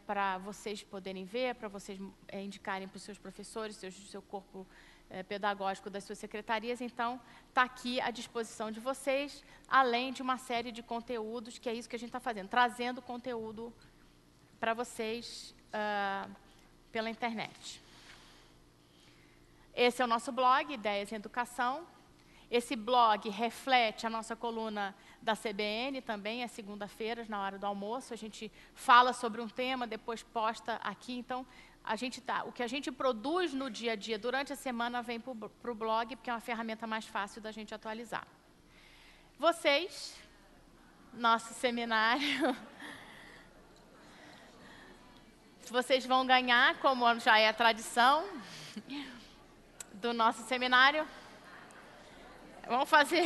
para vocês poderem ver, para vocês indicarem para os seus professores, seu corpo pedagógico das suas secretarias. Então, está aqui à disposição de vocês, além de uma série de conteúdos, que é isso que a gente está fazendo, trazendo conteúdo para vocês pela internet. Esse é o nosso blog, Ideias em Educação. Esse blog reflete a nossa coluna da CBN também, às segunda-feiras, na hora do almoço. A gente fala sobre um tema, depois posta aqui. Então, o que a gente produz no dia a dia, durante a semana, vem para o blog, porque é uma ferramenta mais fácil da gente atualizar. Vocês, nosso seminário, vocês vão ganhar, como já é a tradição do nosso seminário. Vamos fazer.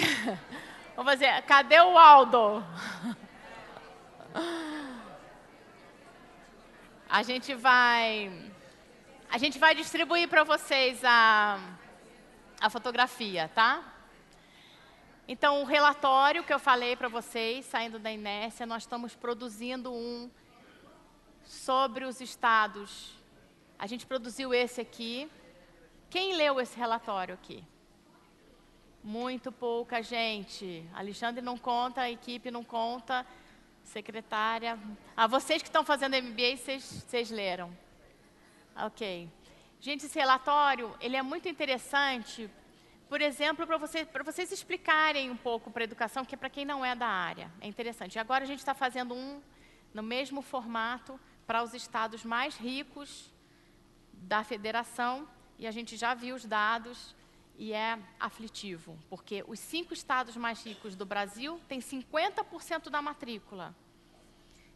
Cadê o Aldo? A gente vai distribuir para vocês a fotografia, tá? Então, o relatório que eu falei para vocês, saindo da inércia, nós estamos produzindo um sobre os estados. A gente produziu esse aqui. Quem leu esse relatório aqui? Muito pouca gente. Alexandre não conta, a equipe não conta, secretária. Vocês que estão fazendo MBA, vocês leram. Ok. Gente, esse relatório, ele é muito interessante, por exemplo, para vocês explicarem um pouco para a educação, que é para quem não é da área. É interessante. E agora a gente está fazendo um no mesmo formato para os estados mais ricos da federação, e a gente já viu os dados. E é aflitivo, porque os 5 estados mais ricos do Brasil têm 50% da matrícula.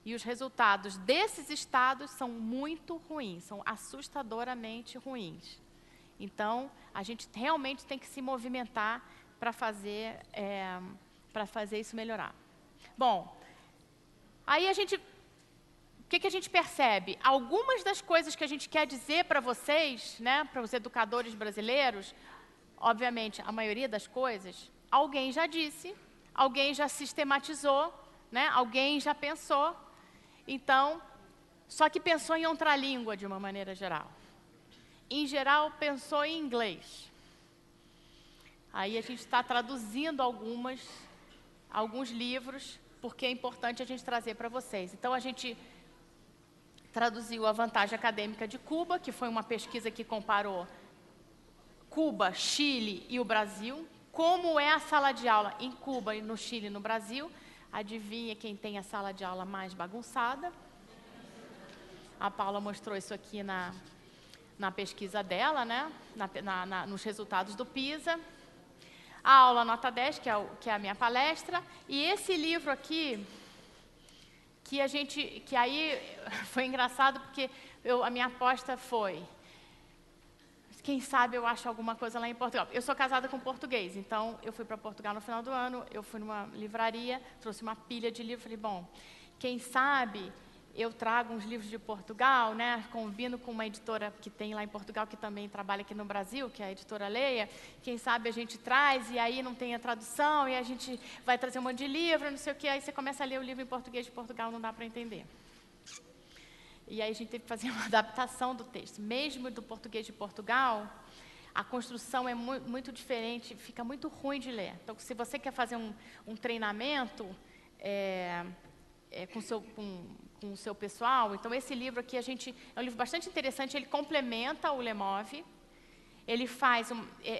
E os resultados desses estados são muito ruins, são assustadoramente ruins. Então, a gente realmente tem que se movimentar para fazer isso melhorar. Bom, aí o que a gente percebe? Algumas das coisas que a gente quer dizer para vocês, né, para os educadores brasileiros, obviamente, a maioria das coisas, alguém já disse, alguém já sistematizou, né? Alguém já pensou. Então, só que pensou em outra língua, de uma maneira geral. Em geral, pensou em inglês. Aí a gente está traduzindo alguns livros, porque é importante a gente trazer para vocês. Então, a gente traduziu a Vantagem Acadêmica de Cuba, que foi uma pesquisa que comparou Cuba, Chile e o Brasil. Como é a sala de aula em Cuba, no Chile e no Brasil? Adivinha quem tem a sala de aula mais bagunçada? A Paula mostrou isso aqui na pesquisa dela, né? Nos resultados do PISA. A aula nota 10, que é a minha palestra. E esse livro aqui, que aí foi engraçado, porque a minha aposta foi: quem sabe eu acho alguma coisa lá em Portugal. Eu sou casada com português, então eu fui para Portugal no final do ano, eu fui numa livraria, trouxe uma pilha de livros, falei, bom, quem sabe eu trago uns livros de Portugal, né? Combino com uma editora que tem lá em Portugal, que também trabalha aqui no Brasil, que é a editora Leia. Quem sabe a gente traz, e aí não tem a tradução, e a gente vai trazer um monte de livro, não sei o quê, aí você começa a ler o livro em português de Portugal, não dá para entender. E aí a gente teve que fazer uma adaptação do texto. Mesmo do português de Portugal, a construção é muito diferente, fica muito ruim de ler. Então, se você quer fazer um treinamento com o seu pessoal, então esse livro aqui é um livro bastante interessante, ele complementa o Lemov. Ele faz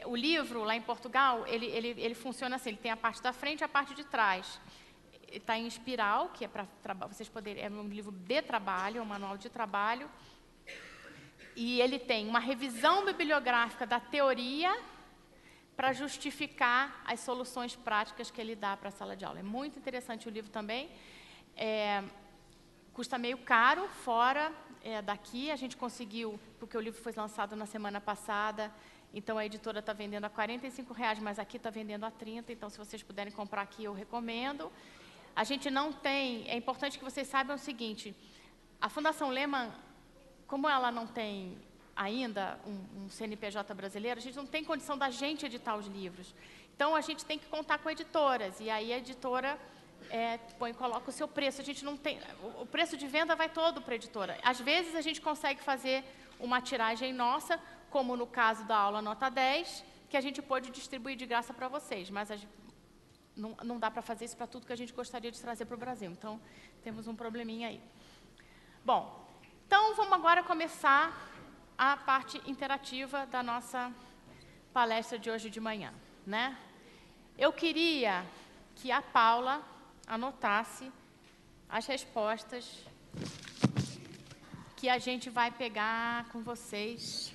o livro lá em Portugal, ele funciona assim, ele tem a parte da frente e a parte de trás. Está em espiral, que é para vocês poderem, é um livro de trabalho, é um manual de trabalho. E ele tem uma revisão bibliográfica da teoria para justificar as soluções práticas que ele dá para a sala de aula. É muito interessante o livro também. Custa meio caro, fora daqui. A gente conseguiu, porque o livro foi lançado na semana passada, então a editora está vendendo a R$ 45, mas aqui está vendendo a R$ 30, então se vocês puderem comprar aqui, eu recomendo. a gente não tem... É importante que vocês saibam o seguinte, a Fundação Lehman, como ela não tem ainda um CNPJ brasileiro, a gente não tem condição da gente editar os livros. Então, a gente tem que contar com editoras, e aí a editora coloca o seu preço. A gente não tem... O preço de venda vai todo para a editora. Às vezes, a gente consegue fazer uma tiragem nossa, como no caso da aula nota 10, que a gente pode distribuir de graça para vocês, mas não dá para fazer isso para tudo que a gente gostaria de trazer para o Brasil. Então, temos um probleminha aí. Bom, então vamos agora começar a parte interativa da nossa palestra de hoje de manhã, né? Eu queria que a Paula anotasse as respostas que a gente vai pegar com vocês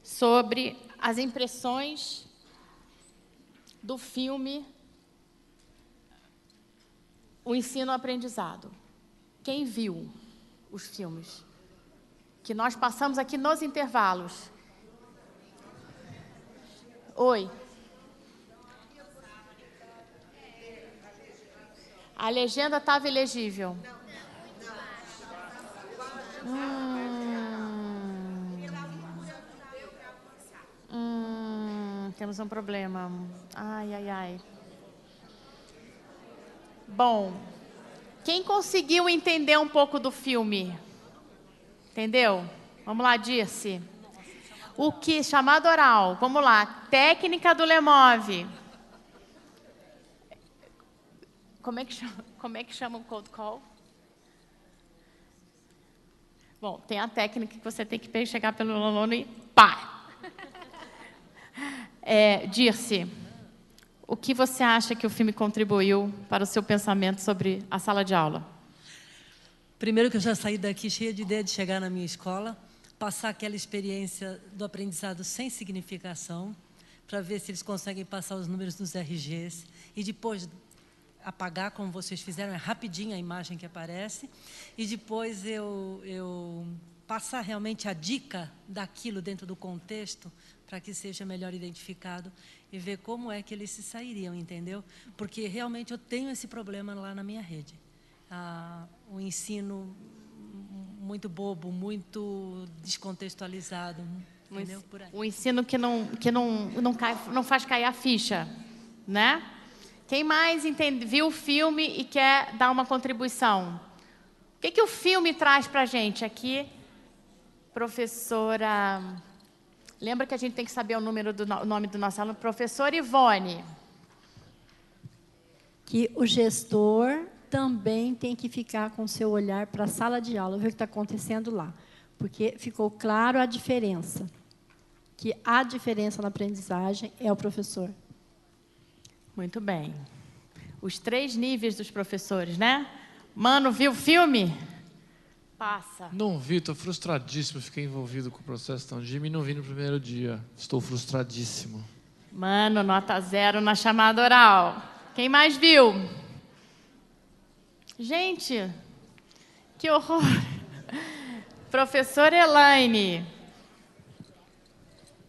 sobre as impressões do filme O Ensino-Aprendizado. Quem viu os filmes que nós passamos aqui nos intervalos? Oi. A legenda estava ilegível. Temos um problema. Ai, ai, ai. Bom, quem conseguiu entender um pouco do filme? Entendeu? Vamos lá, Dirce. O que? Chamado oral. Vamos lá. Técnica do Lemov. Como é que chama o cold call? Bom, tem a técnica que você tem que chegar pelo aluno e pá! Dirce, o que você acha que o filme contribuiu para o seu pensamento sobre a sala de aula? Primeiro que eu já saí daqui cheia de ideia de chegar na minha escola, passar aquela experiência do aprendizado sem significação, para ver se eles conseguem passar os números dos RGs, e depois apagar, como vocês fizeram, é rapidinho a imagem que aparece, e depois eu passar realmente a dica daquilo dentro do contexto, para que seja melhor identificado, e ver como é que eles se sairiam, entendeu? Porque realmente eu tenho esse problema lá na minha rede. O ensino muito bobo, muito descontextualizado, entendeu? Por aí. O ensino que não faz cair a ficha, né? Quem mais viu o filme e quer dar uma contribuição? O que o filme traz para a gente aqui? Professora... Lembra que a gente tem que saber o nome do nosso aluno? Professora Ivone. Que o gestor também tem que ficar com o seu olhar para a sala de aula, ver o que está acontecendo lá. Porque ficou claro a diferença. Que a diferença na aprendizagem é o professor. Muito bem. Os 3 níveis dos professores, né? Mano, viu o filme? Passa. Não vi, estou frustradíssimo. Fiquei envolvido com o processo tão Jimmy e não vi no primeiro dia. Estou frustradíssimo. Mano, nota 0 na chamada oral. Quem mais viu? Gente, que horror. Professora Elaine.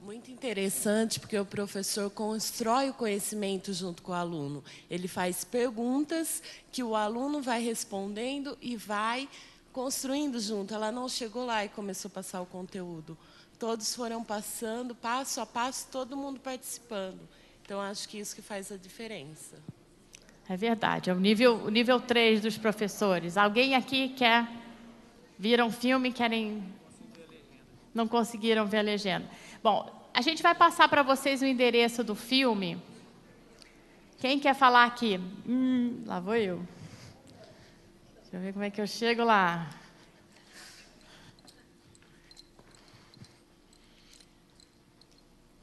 Muito interessante, porque o professor constrói o conhecimento junto com o aluno. Ele faz perguntas que o aluno vai respondendo e vai construindo junto. Ela não chegou lá e começou a passar o conteúdo. Todos foram passando, passo a passo, todo mundo participando. Então, acho que isso que faz a diferença. É verdade, é o nível 3 dos professores. Alguém aqui viram um filme, não conseguiram ver a legenda. Bom, a gente vai passar para vocês o endereço do filme. Quem quer falar aqui? Lá vou eu. Deixa eu ver como é que eu chego lá.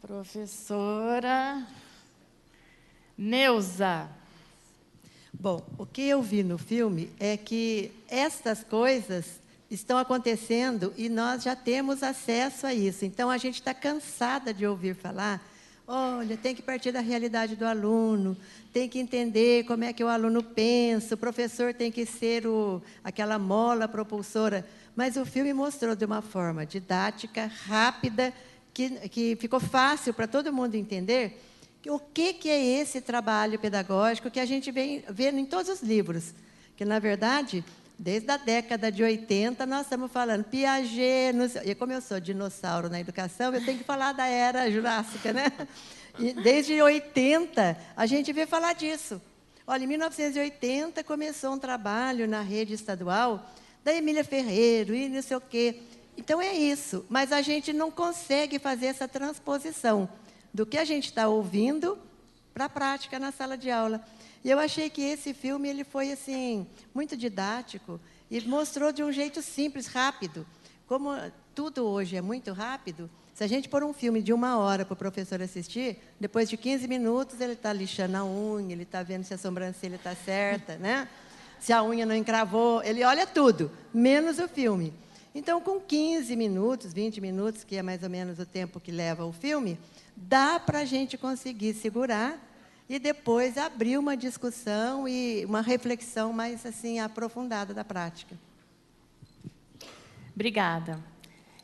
Professora Neuza. Bom, o que eu vi no filme é que estas coisas estão acontecendo e nós já temos acesso a isso. Então, a gente está cansada de ouvir falar, olha, tem que partir da realidade do aluno, tem que entender como é que o aluno pensa, o professor tem que ser aquela mola propulsora. Mas o filme mostrou de uma forma didática, rápida, que ficou fácil para todo mundo entender, O que é esse trabalho pedagógico que a gente vê em todos os livros? Que, na verdade, desde a década de 80, nós estamos falando Piaget, e como eu sou dinossauro na educação, eu tenho que falar da era jurássica, né? E desde 80, a gente vê falar disso. Olha, em 1980, começou um trabalho na rede estadual da Emília Ferreiro e não sei o quê. Então, é isso. Mas a gente não consegue fazer essa transposição do que a gente está ouvindo para a prática na sala de aula. E eu achei que esse filme ele foi assim, muito didático e mostrou de um jeito simples, rápido. Como tudo hoje é muito rápido, se a gente pôr um filme de 1 hora para o professor assistir, depois de 15 minutos ele está lixando a unha, ele está vendo se a sobrancelha está certa, né? Se a unha não encravou, ele olha tudo, menos o filme. Então, com 15 minutos, 20 minutos, que é mais ou menos o tempo que leva o filme, dá para a gente conseguir segurar e depois abrir uma discussão e uma reflexão mais assim aprofundada da prática. Obrigada.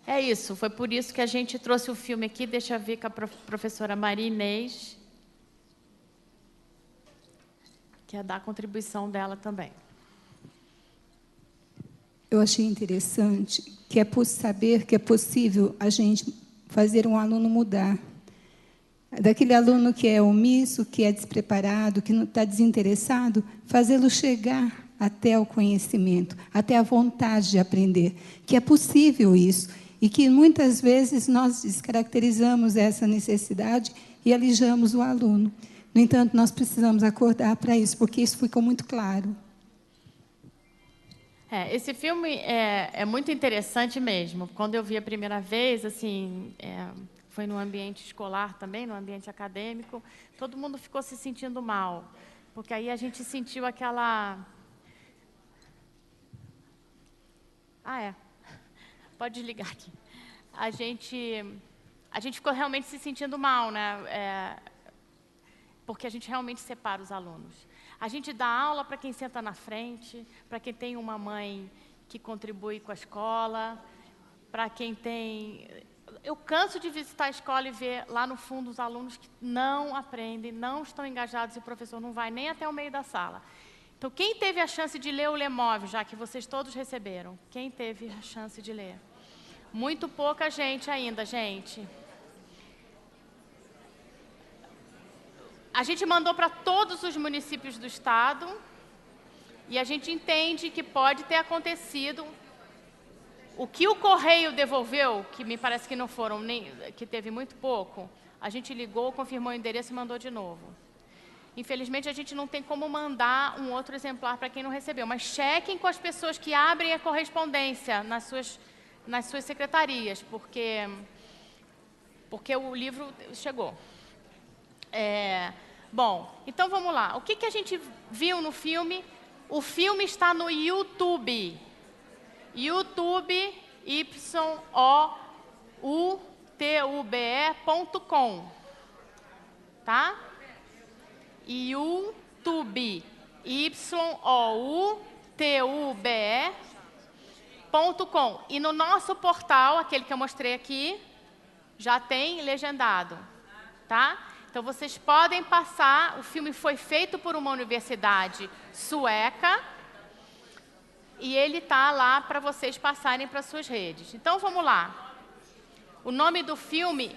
É isso, foi por isso que a gente trouxe o filme aqui. Deixa eu ver com a professora Maria Inês, que é dar a contribuição dela também. Eu achei interessante que saber que é possível a gente fazer um aluno mudar. Daquele aluno que é omisso, que é despreparado, que não está desinteressado, fazê-lo chegar até o conhecimento, até a vontade de aprender, que é possível isso, e que muitas vezes nós descaracterizamos essa necessidade e alijamos o aluno. No entanto, nós precisamos acordar para isso, porque isso ficou muito claro. Esse filme é muito interessante mesmo. Quando eu vi a primeira vez, assim, foi no ambiente escolar também, no ambiente acadêmico, todo mundo ficou se sentindo mal, porque aí a gente sentiu aquela... Pode desligar aqui. A gente ficou realmente se sentindo mal, né? Porque a gente realmente separa os alunos. A gente dá aula para quem senta na frente, para quem tem uma mãe que contribui com a escola, para quem tem... Eu canso de visitar a escola e ver lá no fundo os alunos que não aprendem, não estão engajados e o professor não vai nem até o meio da sala. Então, quem teve a chance de ler o Lemov, já que vocês todos receberam? Quem teve a chance de ler? Muito pouca gente ainda, gente. A gente mandou para todos os municípios do estado e a gente entende que pode ter acontecido. O que o Correio devolveu, que me parece que não foram, que teve muito pouco, a gente ligou, confirmou o endereço e mandou de novo. Infelizmente, a gente não tem como mandar um outro exemplar para quem não recebeu, mas chequem com as pessoas que abrem a correspondência nas suas secretarias, porque o livro chegou. Bom, então vamos lá. O que a gente viu no filme? O filme está no YouTube. YouTube, youtube.com, tá? YouTube, youtube.com. E no nosso portal, aquele que eu mostrei aqui, já tem legendado, tá? Então, vocês podem passar, o filme foi feito por uma universidade sueca, e ele está lá para vocês passarem para suas redes. Então, vamos lá. O nome do filme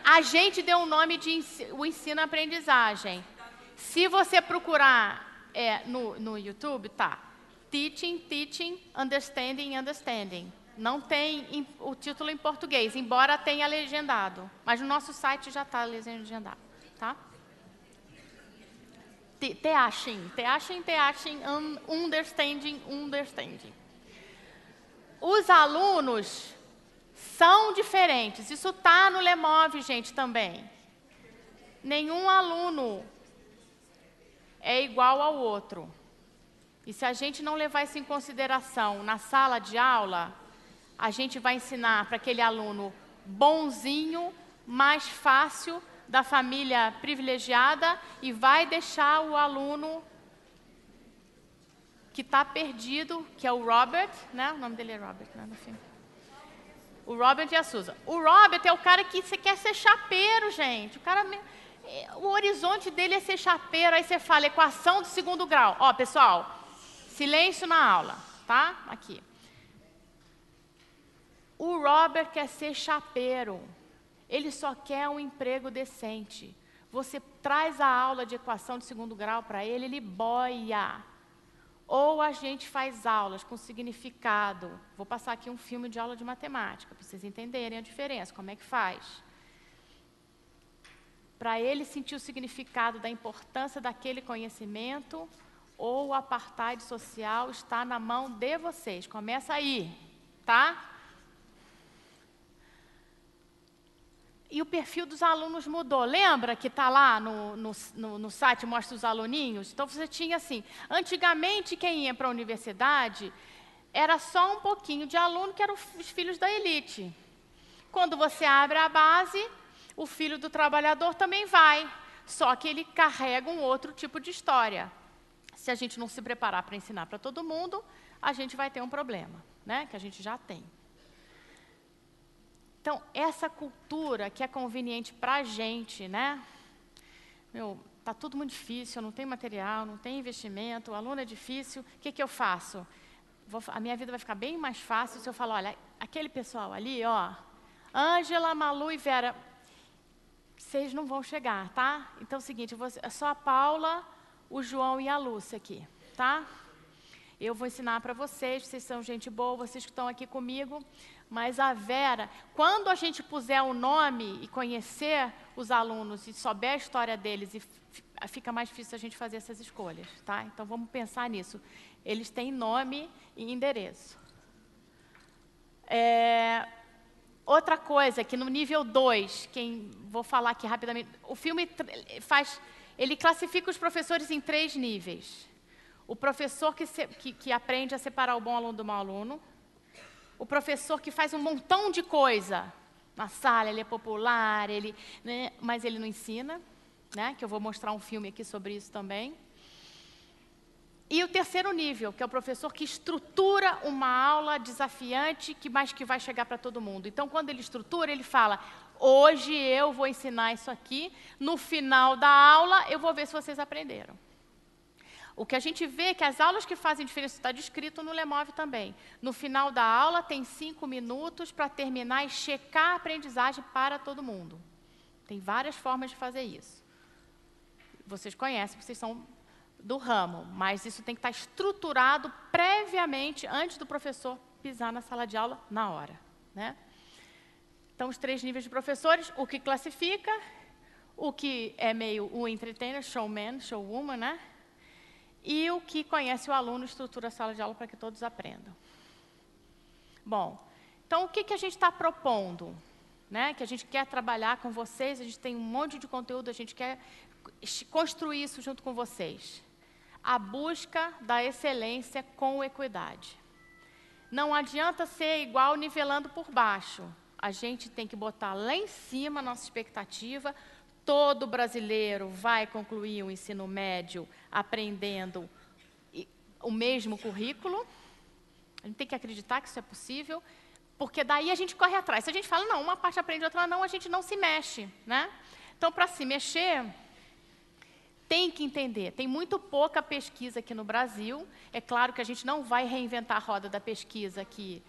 a gente deu um nome de o ensino-aprendizagem. Se você procurar no YouTube, tá. Teaching, Understanding. Não tem o título em português, embora tenha legendado. Mas no nosso site já está legendado, tá? Teaching, Understanding. Os alunos são diferentes. Isso está no Lemov, gente, também. Nenhum aluno é igual ao outro. E se a gente não levar isso em consideração na sala de aula, a gente vai ensinar para aquele aluno bonzinho, mais fácil, da família privilegiada, e vai deixar o aluno que está perdido, que é o Robert, né? O nome dele é Robert, né, no filme. O Robert e a Susan. O Robert é o cara que quer ser chapeiro, gente. O cara O horizonte dele é ser chapeiro, aí você fala equação do segundo grau. Ó, pessoal, silêncio na aula, tá? Aqui. O Robert quer ser chapeiro. Ele só quer um emprego decente. Você traz a aula de equação de segundo grau para ele, ele boia. Ou a gente faz aulas com significado. Vou passar aqui um filme de aula de matemática, para vocês entenderem a diferença, como é que faz. Para ele sentir o significado da importância daquele conhecimento, ou o apartheid social está na mão de vocês. Começa aí, tá? E o perfil dos alunos mudou. Lembra que está lá no site, mostra os aluninhos? Então, você tinha assim, antigamente quem ia para a universidade era só um pouquinho de aluno que eram os filhos da elite. Quando você abre a base, o filho do trabalhador também vai, só que ele carrega um outro tipo de história. Se a gente não se preparar para ensinar para todo mundo, a gente vai ter um problema, né? Que a gente já tem. Então, essa cultura que é conveniente para a gente, né? Está tudo muito difícil, eu não tenho material, não tenho investimento, o aluno é difícil, o que eu faço? A minha vida vai ficar bem mais fácil se eu falar, olha, aquele pessoal ali, ó, Ângela, Malu e Vera, vocês não vão chegar, tá? Então é o seguinte, é só a Paula, o João e a Lúcia aqui, tá? Eu vou ensinar para vocês são gente boa, vocês que estão aqui comigo, mas a Vera, quando a gente puser o nome e conhecer os alunos e souber a história deles, fica mais difícil a gente fazer essas escolhas, tá? Então vamos pensar nisso. Eles têm nome e endereço. Outra coisa, que no nível 2, vou falar aqui rapidamente, o filme ele classifica os professores em 3 níveis. O professor que aprende a separar o bom aluno do mau aluno, o professor que faz um montão de coisa na sala, ele é popular, né, mas ele não ensina, né, que eu vou mostrar um filme aqui sobre isso também. E o terceiro nível, que é o professor que estrutura uma aula desafiante, mas que vai chegar para todo mundo. Então, quando ele estrutura, ele fala, hoje eu vou ensinar isso aqui, no final da aula eu vou ver se vocês aprenderam. O que a gente vê é que as aulas que fazem diferença, está descrito no Lemov também. No final da aula tem 5 minutos para terminar e checar a aprendizagem para todo mundo. Tem várias formas de fazer isso. Vocês conhecem, vocês são do ramo, mas isso tem que estar estruturado previamente, antes do professor pisar na sala de aula, na hora, né? Então, os 3 níveis de professores, o que classifica, o que é meio o entertainer, showman, showwoman, né? E o que conhece o aluno, estrutura a sala de aula para que todos aprendam. Bom, então o que a gente está propondo? Né? Que a gente quer trabalhar com vocês, a gente tem um monte de conteúdo, a gente quer construir isso junto com vocês. A busca da excelência com equidade. Não adianta ser igual nivelando por baixo. A gente tem que botar lá em cima a nossa expectativa. Todo brasileiro vai concluir o ensino médio aprendendo o mesmo currículo. A gente tem que acreditar que isso é possível, porque daí a gente corre atrás. Se a gente fala, não, uma parte aprende, outra não, a gente não se mexe, né? Então, para se mexer, tem que entender. Tem muito pouca pesquisa aqui no Brasil. É claro que a gente não vai reinventar a roda da pesquisa aqui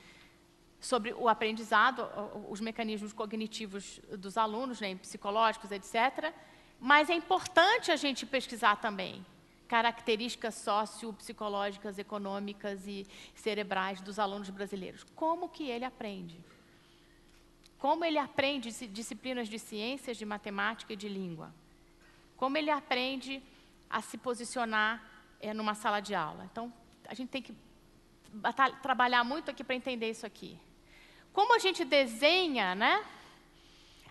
sobre o aprendizado, os mecanismos cognitivos dos alunos, né, psicológicos, etc. Mas é importante a gente pesquisar também características sociopsicológicas, econômicas e cerebrais dos alunos brasileiros. Como que ele aprende? Como ele aprende disciplinas de ciências, de matemática e de língua? Como ele aprende a se posicionar numa sala de aula? Então, a gente tem que trabalhar muito aqui para entender isso aqui. Como a gente desenha, né,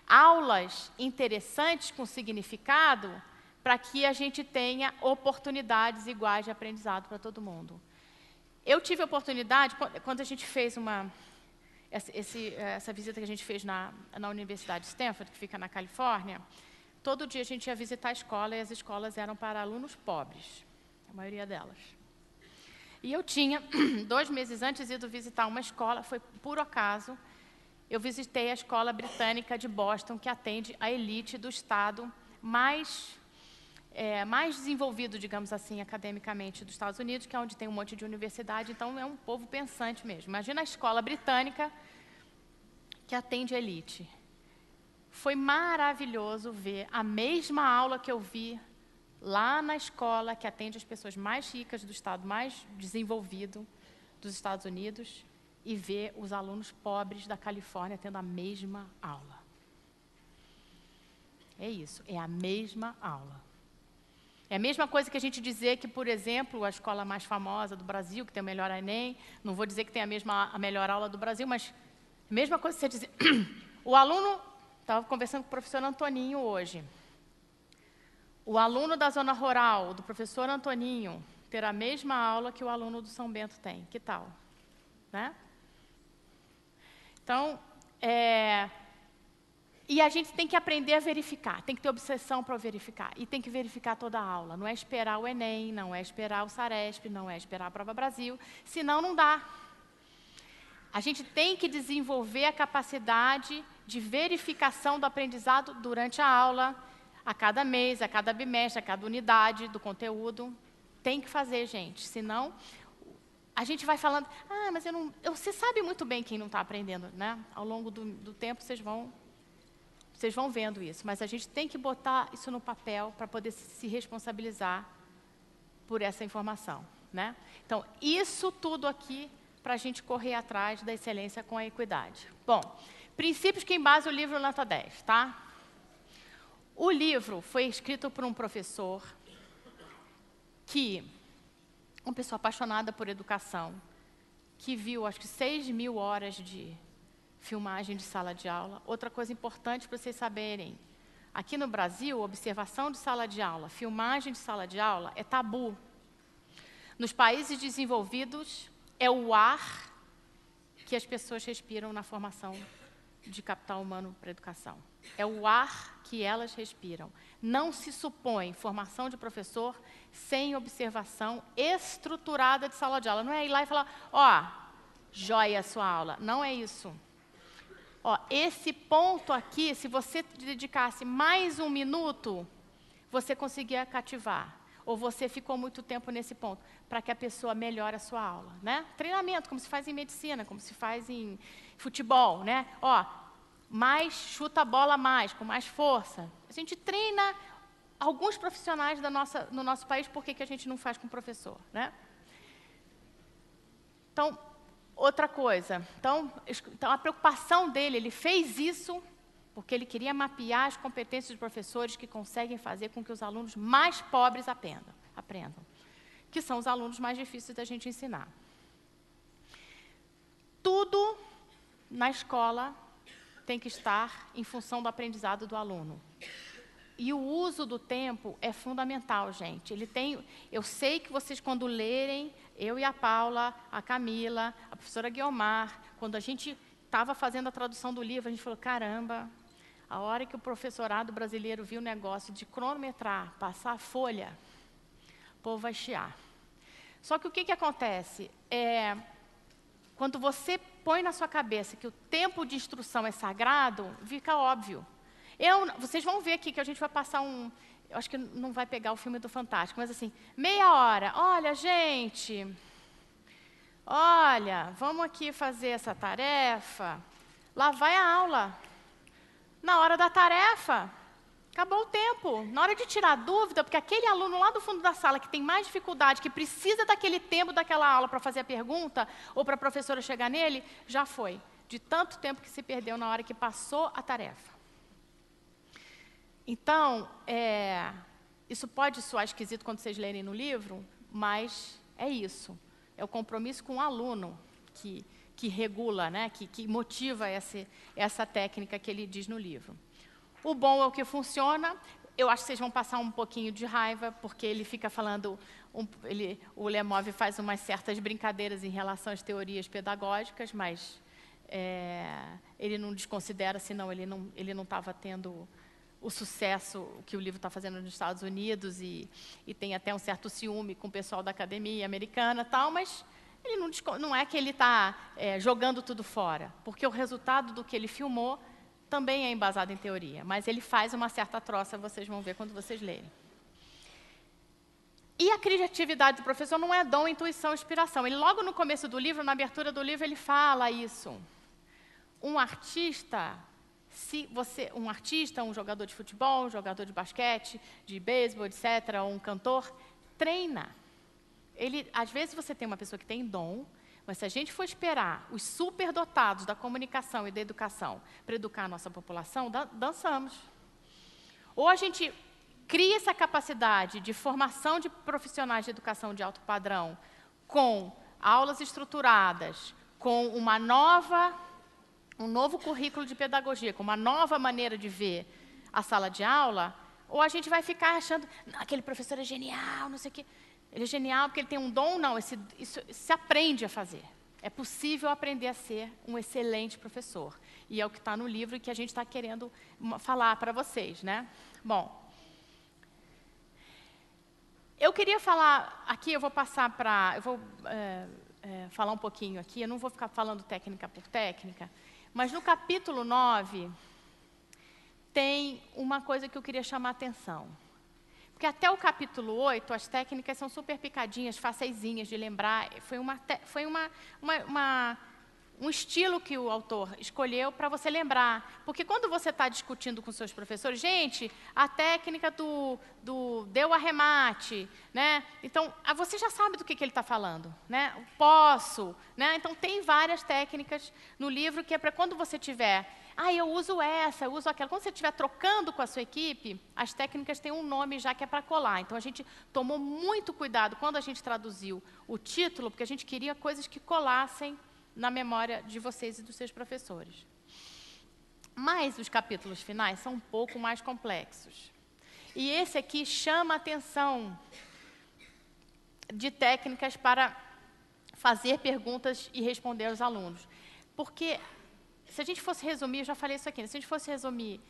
aulas interessantes com significado para que a gente tenha oportunidades iguais de aprendizado para todo mundo. Eu tive a oportunidade, quando a gente fez essa visita que a gente fez na Universidade de Stanford, que fica na Califórnia, todo dia a gente ia visitar a escola e as escolas eram para alunos pobres, a maioria delas. E eu tinha, 2 meses antes, ido visitar uma escola, foi por acaso, eu visitei a escola britânica de Boston, que atende a elite do estado mais desenvolvido, digamos assim, academicamente dos Estados Unidos, que é onde tem um monte de universidade, então é um povo pensante mesmo. Imagina a escola britânica que atende a elite. Foi maravilhoso ver a mesma aula que eu vi lá na escola que atende as pessoas mais ricas do estado mais desenvolvido dos Estados Unidos e ver os alunos pobres da Califórnia tendo a mesma aula. É isso, é a mesma aula. É a mesma coisa que a gente dizer que, por exemplo, a escola mais famosa do Brasil, que tem o melhor Enem, não vou dizer que tem a melhor aula do Brasil, mas a mesma coisa que você dizer... O aluno... Estava conversando com o professor Antoninho hoje. O aluno da zona rural, do professor Antoninho, ter a mesma aula que o aluno do São Bento tem. Que tal? Né? Então, e a gente tem que aprender a verificar, tem que ter obsessão para verificar, e tem que verificar toda a aula. Não é esperar o Enem, não é esperar o Saresp, não é esperar a Prova Brasil, senão não dá. A gente tem que desenvolver a capacidade de verificação do aprendizado durante a aula, a cada mês, a cada bimestre, a cada unidade do conteúdo. Tem que fazer, gente, senão a gente vai falando, mas você sabe muito bem quem não está aprendendo, né? Ao longo do tempo vocês vão vendo isso, mas a gente tem que botar isso no papel para poder se responsabilizar por essa informação, né? Então, isso tudo aqui para a gente correr atrás da excelência com a equidade. Bom, princípios que embasam o livro Nota 10, tá? O livro foi escrito por um professor uma pessoa apaixonada por educação, que viu, acho que 6.000 horas de filmagem de sala de aula. Outra coisa importante para vocês saberem, aqui no Brasil, observação de sala de aula, filmagem de sala de aula é tabu. Nos países desenvolvidos, é o ar que as pessoas respiram na formação de capital humano para a educação. É o ar que elas respiram. Não se supõe formação de professor sem observação estruturada de sala de aula. Não é ir lá e falar, joia a sua aula. Não é isso. Esse ponto aqui, se você dedicasse mais 1 minuto, você conseguia cativar. Ou você ficou muito tempo nesse ponto, para que a pessoa melhore a sua aula, né? Treinamento, como se faz em medicina, como se faz em futebol, né? Mais chuta a bola mais, com mais força. A gente treina alguns profissionais no nosso país, por que a gente não faz com o professor, né? Então, outra coisa. Então, a preocupação dele, ele fez isso porque ele queria mapear as competências dos professores que conseguem fazer com que os alunos mais pobres aprendam, que são os alunos mais difíceis da gente ensinar. Tudo na escola tem que estar em função do aprendizado do aluno. E o uso do tempo é fundamental, gente. Eu sei que vocês, quando lerem, eu e a Paula, a Camila, a professora Guiomar, quando a gente estava fazendo a tradução do livro, a gente falou, caramba, a hora que o professorado brasileiro viu o negócio de cronometrar, passar a folha, o povo vai chiar. Só que o que acontece? Quando você põe na sua cabeça que o tempo de instrução é sagrado, fica óbvio. Vocês vão ver aqui que a gente vai passar eu acho que não vai pegar o filme do Fantástico, mas assim, meia hora. Olha, gente, vamos aqui fazer essa tarefa. Lá vai a aula. Na hora da tarefa, acabou o tempo. Na hora de tirar dúvida, porque aquele aluno lá do fundo da sala que tem mais dificuldade, que precisa daquele tempo daquela aula para fazer a pergunta, ou para a professora chegar nele, já foi. De tanto tempo que se perdeu na hora que passou a tarefa. Então, isso pode soar esquisito quando vocês lerem no livro, mas é isso. É o compromisso com o aluno que regula, né, que motiva essa técnica que ele diz no livro. O bom é o que funciona. Eu acho que vocês vão passar um pouquinho de raiva, porque ele fica falando... o Lemov faz umas certas brincadeiras em relação às teorias pedagógicas, mas ele não desconsidera, senão ele não estava tendo o sucesso que o livro está fazendo nos Estados Unidos e tem até um certo ciúme com o pessoal da academia americana, mas ele não é que ele está jogando tudo fora, porque o resultado do que ele filmou também é embasado em teoria, mas ele faz uma certa troça, vocês vão ver quando vocês lerem. E a criatividade do professor não é dom, intuição, inspiração. Ele, logo no começo do livro, na abertura do livro, ele fala isso. Um artista, um jogador de futebol, um jogador de basquete, de beisebol, etc., um cantor, treina. Às vezes você tem uma pessoa que tem dom, mas se a gente for esperar os superdotados da comunicação e da educação para educar a nossa população, dançamos. Ou a gente cria essa capacidade de formação de profissionais de educação de alto padrão com aulas estruturadas, com um novo currículo de pedagogia, com uma nova maneira de ver a sala de aula, ou a gente vai ficar achando, aquele professor é genial, não sei o quê. Ele é genial porque ele tem um dom? Não, isso se aprende a fazer. É possível aprender a ser um excelente professor. E é o que está no livro e que a gente está querendo falar para vocês, né? Bom, eu queria falar aqui, eu vou falar um pouquinho aqui, eu não vou ficar falando técnica por técnica, mas no capítulo 9 tem uma coisa que eu queria chamar a atenção. Porque até o capítulo 8, as técnicas são super picadinhas, faceizinhas de lembrar. Foi um estilo que o autor escolheu para você lembrar. Porque quando você está discutindo com seus professores, gente, a técnica do deu arremate, né? Então, você já sabe do que ele está falando, né? O posso, né? Então, tem várias técnicas no livro que é para quando você tiver... eu uso essa, eu uso aquela. Quando você estiver trocando com a sua equipe, as técnicas têm um nome já que é para colar. Então, a gente tomou muito cuidado quando a gente traduziu o título, porque a gente queria coisas que colassem na memória de vocês e dos seus professores. Mas os capítulos finais são um pouco mais complexos. E esse aqui chama a atenção de técnicas para fazer perguntas e responder aos alunos. Porque, se a gente fosse resumir, eu já falei isso aqui, né? Se a gente fosse resumir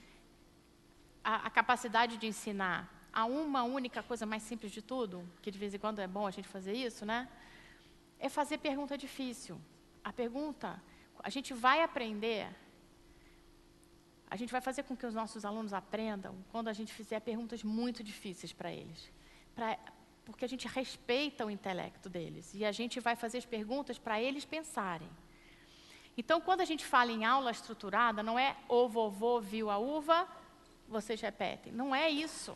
a capacidade de ensinar a uma única coisa mais simples de tudo, que de vez em quando é bom a gente fazer isso, né? É fazer pergunta difícil. A pergunta, a gente vai aprender, a gente vai fazer com que os nossos alunos aprendam quando a gente fizer perguntas muito difíceis para eles. Porque a gente respeita o intelecto deles e a gente vai fazer as perguntas para eles pensarem. Então, quando a gente fala em aula estruturada, não é o vovô viu a uva, vocês repetem. Não é isso.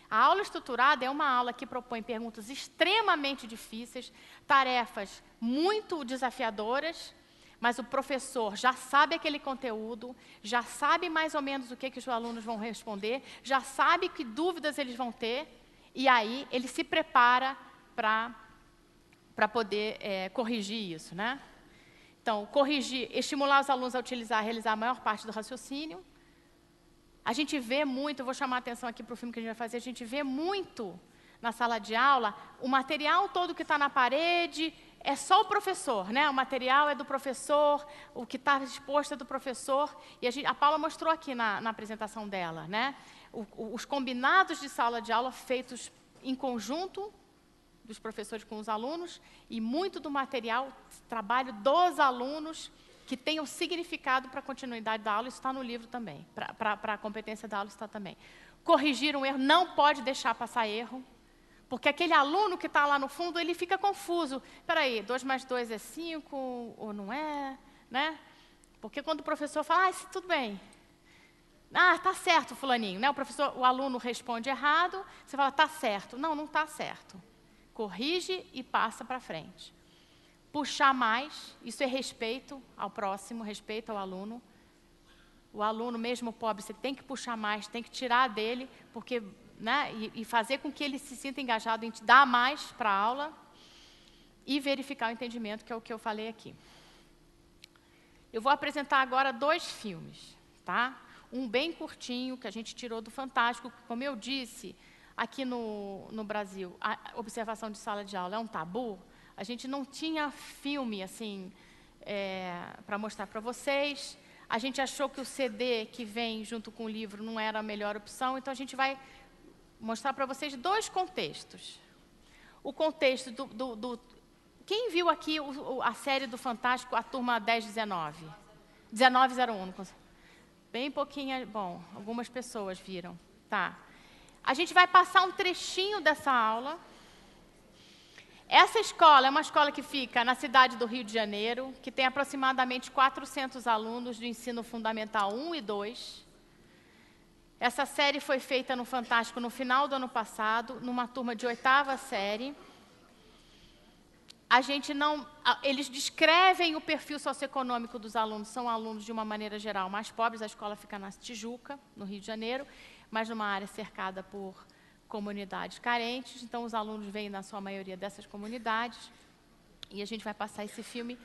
A aula estruturada é uma aula que propõe perguntas extremamente difíceis, tarefas muito desafiadoras, mas o professor já sabe aquele conteúdo, já sabe mais ou menos o que os alunos vão responder, já sabe que dúvidas eles vão ter, e aí ele se prepara para poder corrigir isso, né? Então, estimular os alunos a realizar a maior parte do raciocínio. A gente vê muito, eu vou chamar a atenção aqui para o filme que a gente vai fazer, a gente vê muito na sala de aula, o material todo que está na parede é só o professor, né? O material é do professor, o que está exposto é do professor. E a Paula mostrou aqui na apresentação dela, né? Os combinados de sala de aula feitos em conjunto, dos professores com os alunos, e muito do material, trabalho dos alunos, que tenham significado para a continuidade da aula, isso está no livro também, para a competência da aula está também. Corrigir um erro, não pode deixar passar erro, porque aquele aluno que está lá no fundo, ele fica confuso. Espera aí, 2 mais 2 é 5, ou não é? Né? Porque quando o professor fala, tudo bem. Está certo, fulaninho. Né? O aluno responde errado, você fala, está certo. Não, não está certo. Corrige e passa para frente. Puxar mais, isso é respeito ao próximo, respeito ao aluno. O aluno, mesmo pobre, você tem que puxar mais, tem que tirar dele, porque, né, e fazer com que ele se sinta engajado em te dar mais para a aula e verificar o entendimento, que é o que eu falei aqui. Eu vou apresentar agora 2 filmes, tá? Um bem curtinho, que a gente tirou do Fantástico, que, como eu disse, aqui no Brasil, a observação de sala de aula é um tabu. A gente não tinha filme assim para mostrar para vocês. A gente achou que o CD que vem junto com o livro não era a melhor opção, então a gente vai mostrar para vocês 2 contextos. O contexto quem viu aqui a série do Fantástico, a turma 1019? 1901. Bem pouquinha, bom, algumas pessoas viram. Tá. A gente vai passar um trechinho dessa aula. Essa escola é uma escola que fica na cidade do Rio de Janeiro, que tem aproximadamente 400 alunos do ensino fundamental 1 e 2. Essa série foi feita no Fantástico no final do ano passado, numa turma de 8ª série. Eles descrevem o perfil socioeconômico dos alunos, são alunos, de uma maneira geral, mais pobres. A escola fica na Tijuca, no Rio de Janeiro, mas numa área cercada por comunidades carentes. Então, os alunos vêm, na sua maioria, dessas comunidades. E a gente vai passar esse filme.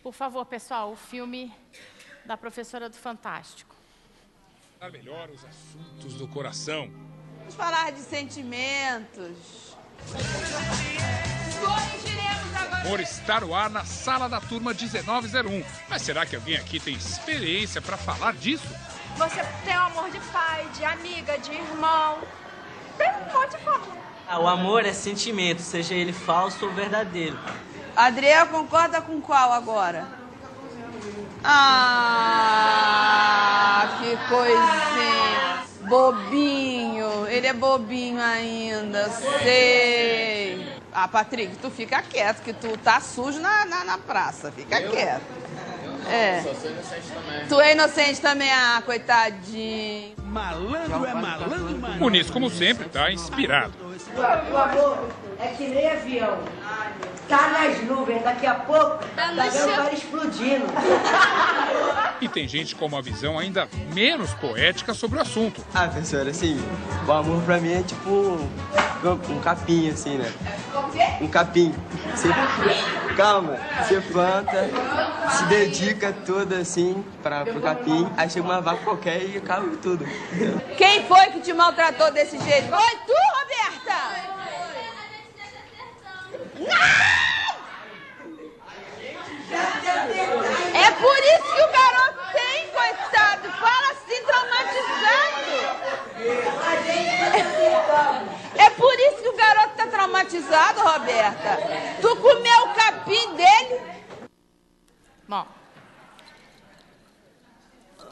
Por favor, pessoal, o filme da professora do Fantástico. Melhor os assuntos do coração. Vamos falar de sentimentos. Por estar no ar na sala da turma 1901. Mas será que alguém aqui tem experiência para falar disso? Você tem o amor de pai, de amiga, de irmão. Tem um monte de forma. O amor é sentimento, seja ele falso ou verdadeiro. Adriel concorda com qual agora? Ah, que coisinha. Bobinho. Ele é bobinho ainda, sei. Ah, Patrick, tu fica quieto, que tu tá sujo na praça. Fica quieto. Só sou inocente também. Tu é inocente também, coitadinho. Malandro é malandro, mano. Muniz, como sempre, tá inspirado. O amor é que nem avião. Tá nas nuvens, daqui a pouco tá vendo o mar explodindo. E tem gente com uma visão ainda menos poética sobre o assunto. Ah, professora, assim, o amor pra mim é tipo um capim, assim, né? Um capim. Calma, você planta, se dedica tudo assim pro capim, aí chega uma vaca qualquer e acaba tudo. Quem foi que te maltratou desse jeito? Foi tu, Roberta? Não! É por isso que o garoto tem, coitado. Fala assim, traumatizado. É por isso que o garoto tá traumatizado, Roberta. Tu comeu o capim dele? Bom,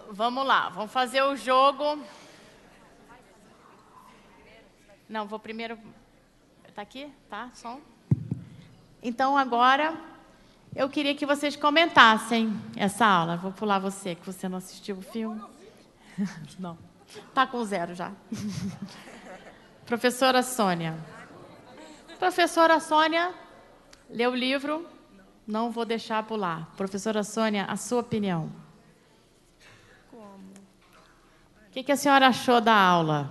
vamos lá, vamos fazer o jogo. Não, vou primeiro... Tá aqui? Tá, som? Então, agora, eu queria que vocês comentassem essa aula. Vou pular você, que você não assistiu o filme. Não. Tá com 0 já. Professora Sônia. Professora Sônia, leu o livro? Não vou deixar pular. Professora Sônia, a sua opinião. Como? O que a senhora achou da aula?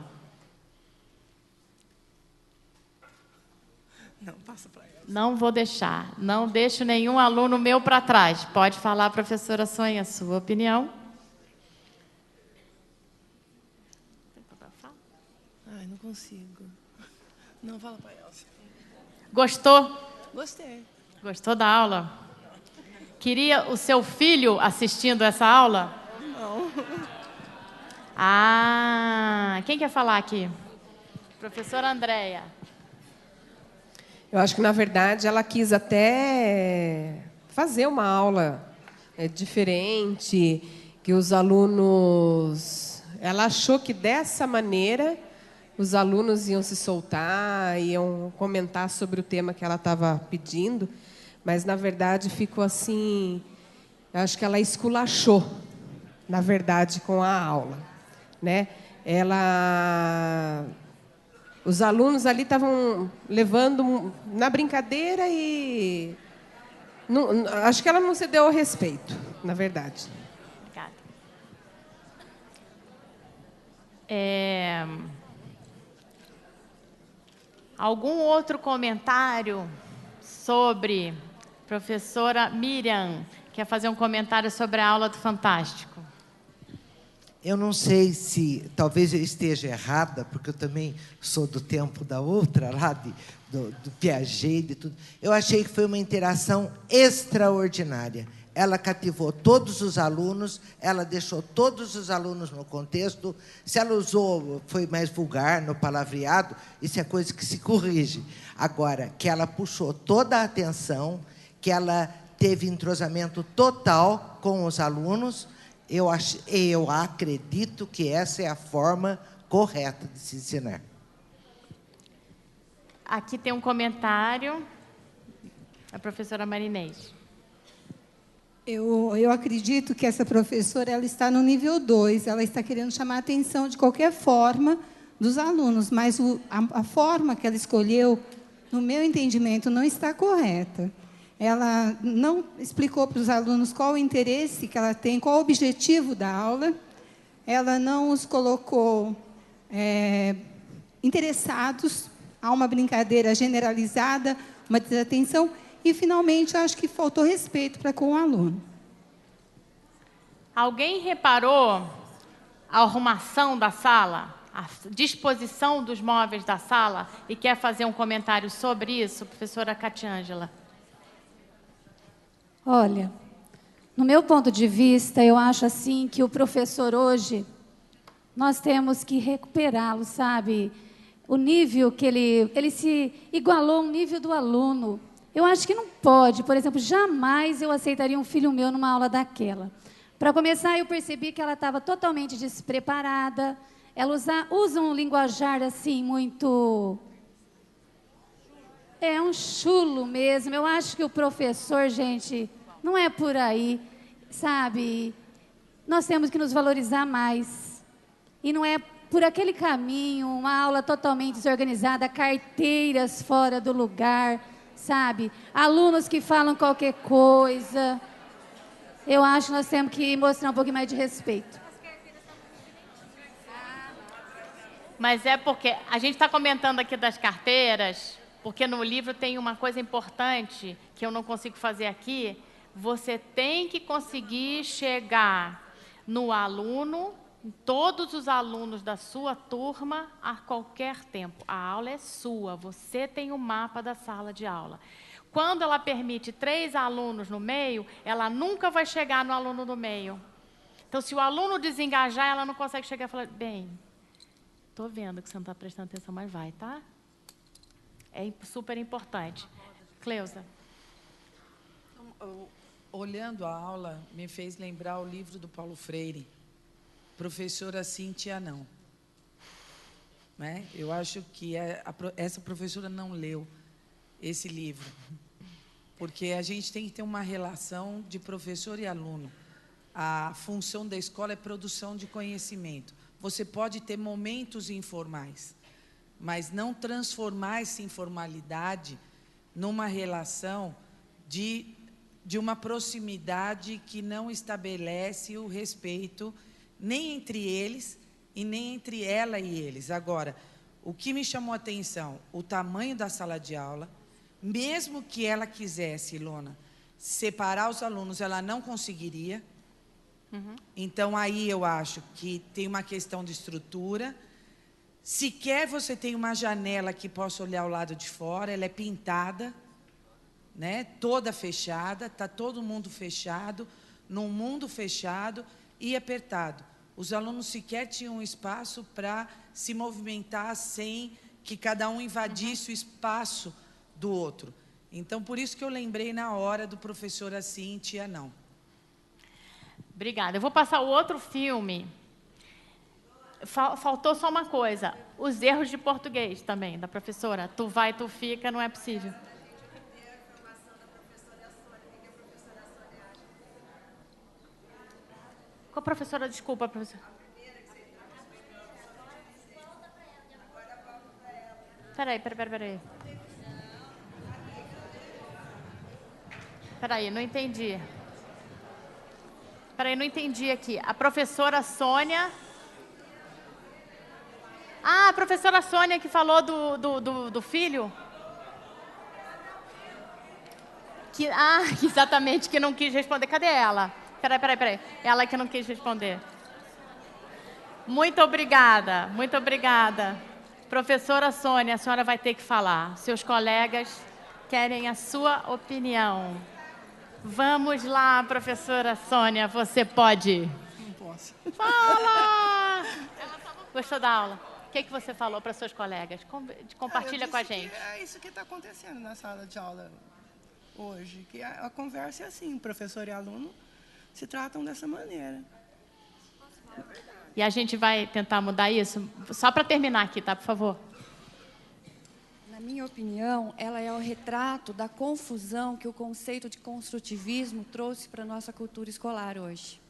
Não, passa para ela. Não vou deixar. Não deixo nenhum aluno meu para trás. Pode falar, professora Sônia, a sua opinião. Ai, não consigo. Não, fala para ela. Gostou? Gostei. Gostou da aula? Queria o seu filho assistindo essa aula? Não. Ah, quem quer falar aqui? Professora Andréia. Eu acho que, na verdade, ela quis até fazer uma aula diferente, que os alunos... Ela achou que, dessa maneira, os alunos iam se soltar, iam comentar sobre o tema que ela estava pedindo, mas, na verdade, ficou assim... Eu acho que ela esculachou, na verdade, com a aula, né? Os alunos ali estavam levando na brincadeira e... Não, acho que ela não se deu ao respeito, na verdade. Obrigada. Algum outro comentário sobre... Professora Miriam, quer fazer um comentário sobre a aula do Fantástico? Eu não sei se, talvez eu esteja errada, porque eu também sou do tempo da outra, lá do Piaget, de tudo. Eu achei que foi uma interação extraordinária. Ela cativou todos os alunos, ela deixou todos os alunos no contexto. Se ela usou, foi mais vulgar, no palavreado, isso é coisa que se corrige. Agora, que ela puxou toda a atenção, que ela teve entrosamento total com os alunos, Eu acredito que essa é a forma correta de se ensinar. Aqui tem um comentário da professora Marinês. Eu acredito que essa professora ela está no nível 2, ela está querendo chamar a atenção de qualquer forma dos alunos, mas a forma que ela escolheu, no meu entendimento, não está correta. Ela não explicou para os alunos qual o interesse que ela tem, qual o objetivo da aula, ela não os colocou interessados, há uma brincadeira generalizada, uma desatenção, e, finalmente, acho que faltou respeito para com o aluno. Alguém reparou a arrumação da sala, a disposição dos móveis da sala, e quer fazer um comentário sobre isso, professora Catiângela? Olha, no meu ponto de vista, eu acho assim que o professor hoje, nós temos que recuperá-lo, sabe? O nível que ele se igualou ao nível do aluno. Eu acho que não pode, por exemplo, jamais eu aceitaria um filho meu numa aula daquela. Para começar, eu percebi que ela estava totalmente despreparada, ela usa um linguajar assim muito... É um chulo mesmo. Eu acho que o professor, gente, não é por aí, sabe? Nós temos que nos valorizar mais. E não é por aquele caminho, uma aula totalmente desorganizada, carteiras fora do lugar, sabe? Alunos que falam qualquer coisa. Eu acho que nós temos que mostrar um pouquinho mais de respeito. Mas é porque a gente está comentando aqui das carteiras, porque no livro tem uma coisa importante que eu não consigo fazer aqui. Você tem que conseguir chegar no aluno, em todos os alunos da sua turma, a qualquer tempo. A aula é sua, você tem o mapa da sala de aula. Quando ela permite 3 alunos no meio, ela nunca vai chegar no aluno do meio. Então, se o aluno desengajar, ela não consegue chegar e falar, bem, estou vendo que você não está prestando atenção, mas vai, tá? É super importante. Cleusa. Olhando a aula, me fez lembrar o livro do Paulo Freire, Professora Cíntia Não. Né? Eu acho que essa professora não leu esse livro, porque a gente tem que ter uma relação de professor e aluno. A função da escola é produção de conhecimento. Você pode ter momentos informais, mas não transformar essa informalidade numa relação de uma proximidade que não estabelece o respeito nem entre eles e nem entre ela e eles. Agora, o que me chamou a atenção, o tamanho da sala de aula, mesmo que ela quisesse, Ilona, separar os alunos, ela não conseguiria. Então, aí eu acho que tem uma questão de estrutura. Sequer você tem uma janela que possa olhar ao lado de fora, ela é pintada, né, toda fechada, está todo mundo fechado, num mundo fechado e apertado. Os alunos sequer tinham espaço para se movimentar sem que cada um invadisse o espaço do outro. Então, por isso que eu lembrei na hora do professor Cíntia Não. Obrigada. Eu vou passar o outro filme. Faltou só uma coisa. Os erros de português também, da professora. Tu vai, tu fica, não é possível. Qual professora? Desculpa, professora. Peraí. Peraí, não entendi. Peraí, não entendi aqui. A professora Sônia... Ah, a professora Sônia que falou do filho? Exatamente, que não quis responder. Cadê ela? Peraí. Ela que não quis responder. Muito obrigada. Professora Sônia, a senhora vai ter que falar. Seus colegas querem a sua opinião. Vamos lá, professora Sônia, você pode. Não posso. Fala! Gostou da aula? O que você falou para seus colegas? Compartilha com a gente. É isso que está acontecendo na sala de aula hoje. Que a conversa é assim, professor e aluno se tratam dessa maneira. E a gente vai tentar mudar isso. Só para terminar aqui, tá? Por favor. Na minha opinião, ela é o retrato da confusão que o conceito de construtivismo trouxe para a nossa cultura escolar hoje.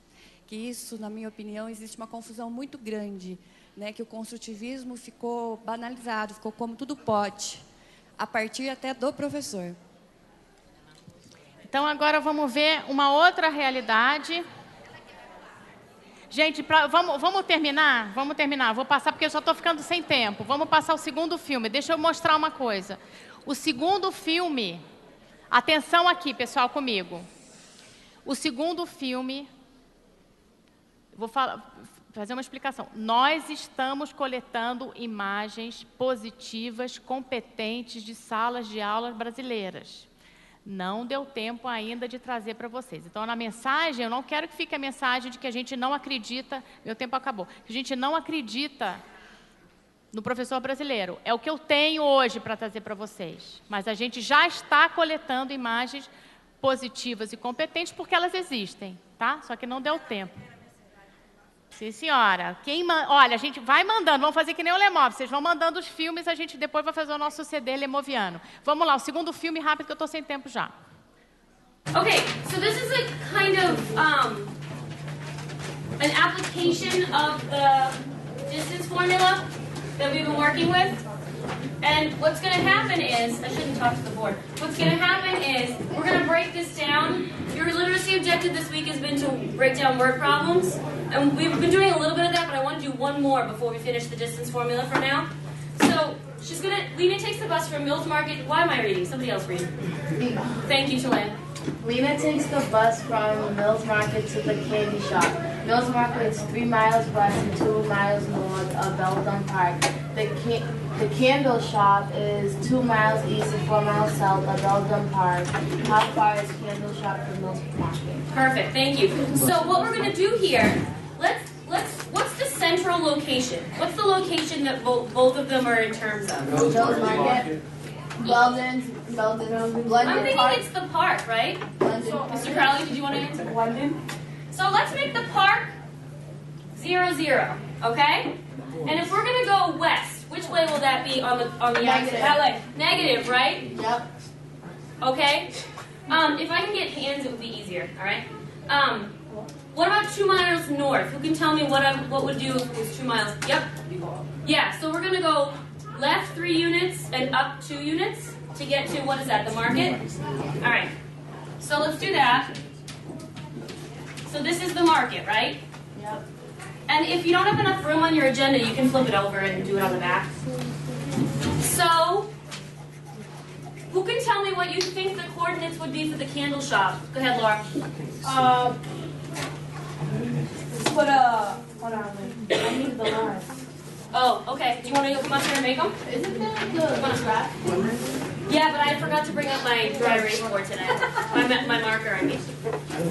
Que isso, na minha opinião, existe uma confusão muito grande, né? Que o construtivismo ficou banalizado, ficou como tudo pode, a partir até do professor. Então, agora vamos ver uma outra realidade. Gente, vamos terminar? Vamos terminar. Vou passar porque eu já estou ficando sem tempo. Vamos passar o segundo filme. Deixa eu mostrar uma coisa. O segundo filme... Atenção aqui, pessoal, comigo. O segundo filme... Vou fazer uma explicação. Nós estamos coletando imagens positivas, competentes de salas de aula brasileiras. Não deu tempo ainda de trazer para vocês. Então, na mensagem, eu não quero que fique a mensagem de que a gente não acredita... Meu tempo acabou. Que a gente não acredita no professor brasileiro. É o que eu tenho hoje para trazer para vocês. Mas a gente já está coletando imagens positivas e competentes porque elas existem, tá? Só que não deu tempo. Sim, senhora. Olha, a gente vai mandando, vamos fazer que nem o Lemov. Vocês vão mandando os filmes, a gente depois vai fazer o nosso CD lemoviano. Vamos lá, o segundo filme rápido que eu estou sem tempo já. Okay, so this is a kind of an application of the distance formula that we've been working with. And what's going to happen is, I shouldn't talk to the board. What's going to happen is, we're going to break this down. Your literacy objective this week has been to break down word problems. And we've been doing a little bit of that, but I want to do one more before we finish the distance formula for now. So, Lena takes the bus from Mills Market. Why am I reading? Somebody else read. Thank you, Tulane. Lena takes the bus from Mills Market to the candy shop. Mills Market is 3 miles west and 2 miles north of Belldon Park. The candle shop is 2 miles east and 4 miles south of Belldon Park. How far is candle shop from Mills Market? Perfect, thank you. So what we're going to do here, what's the central location? What's the location that both of them are in terms of? Mills Market. London, I'm thinking Park. it's the park, right? London. Mr. Crowley, did you want to answer? London. So let's make the park 0, 0, okay? And if we're going to go west, which way will that be on the axis? That way. Negative, right? Yep. Okay. If I can get hands, it would be easier, all right? What about 2 miles north? Who can tell me what would do if it was 2 miles? Yep. Yeah, so we're going to go left 3 units and up 2 units to get to, what is that, the market? All right. So let's do that. So this is the market, right? Yep. And if you don't have enough room on your agenda, you can flip it over and do it on the back. So, who can tell me what you think the coordinates would be for the candle shop? Go ahead, Laura. Hold on, I need the lines. Oh, okay. Do you want to come up here and make them? Isn't that the scrap? Yeah, but I forgot to bring up my dry erase board today. my marker, I mean.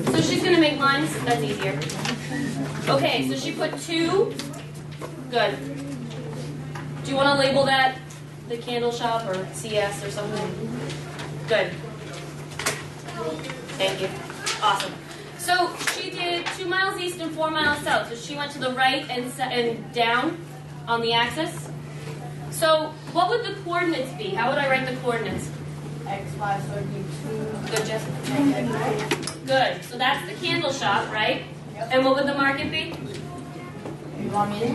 So she's going to make lines. That's easier. Okay, so she put 2. Good. Do you want to label that the candle shop or CS or something? Good. Thank you. Awesome. So she did 2 miles east and 4 miles south. So she went to the right and down on the axis. So what would the coordinates be? How would I write the coordinates? X, Y, so it'd be 2. Good, Jessica. Good. So that's the candle shop, right? Yep. And what would the market be? You want me to?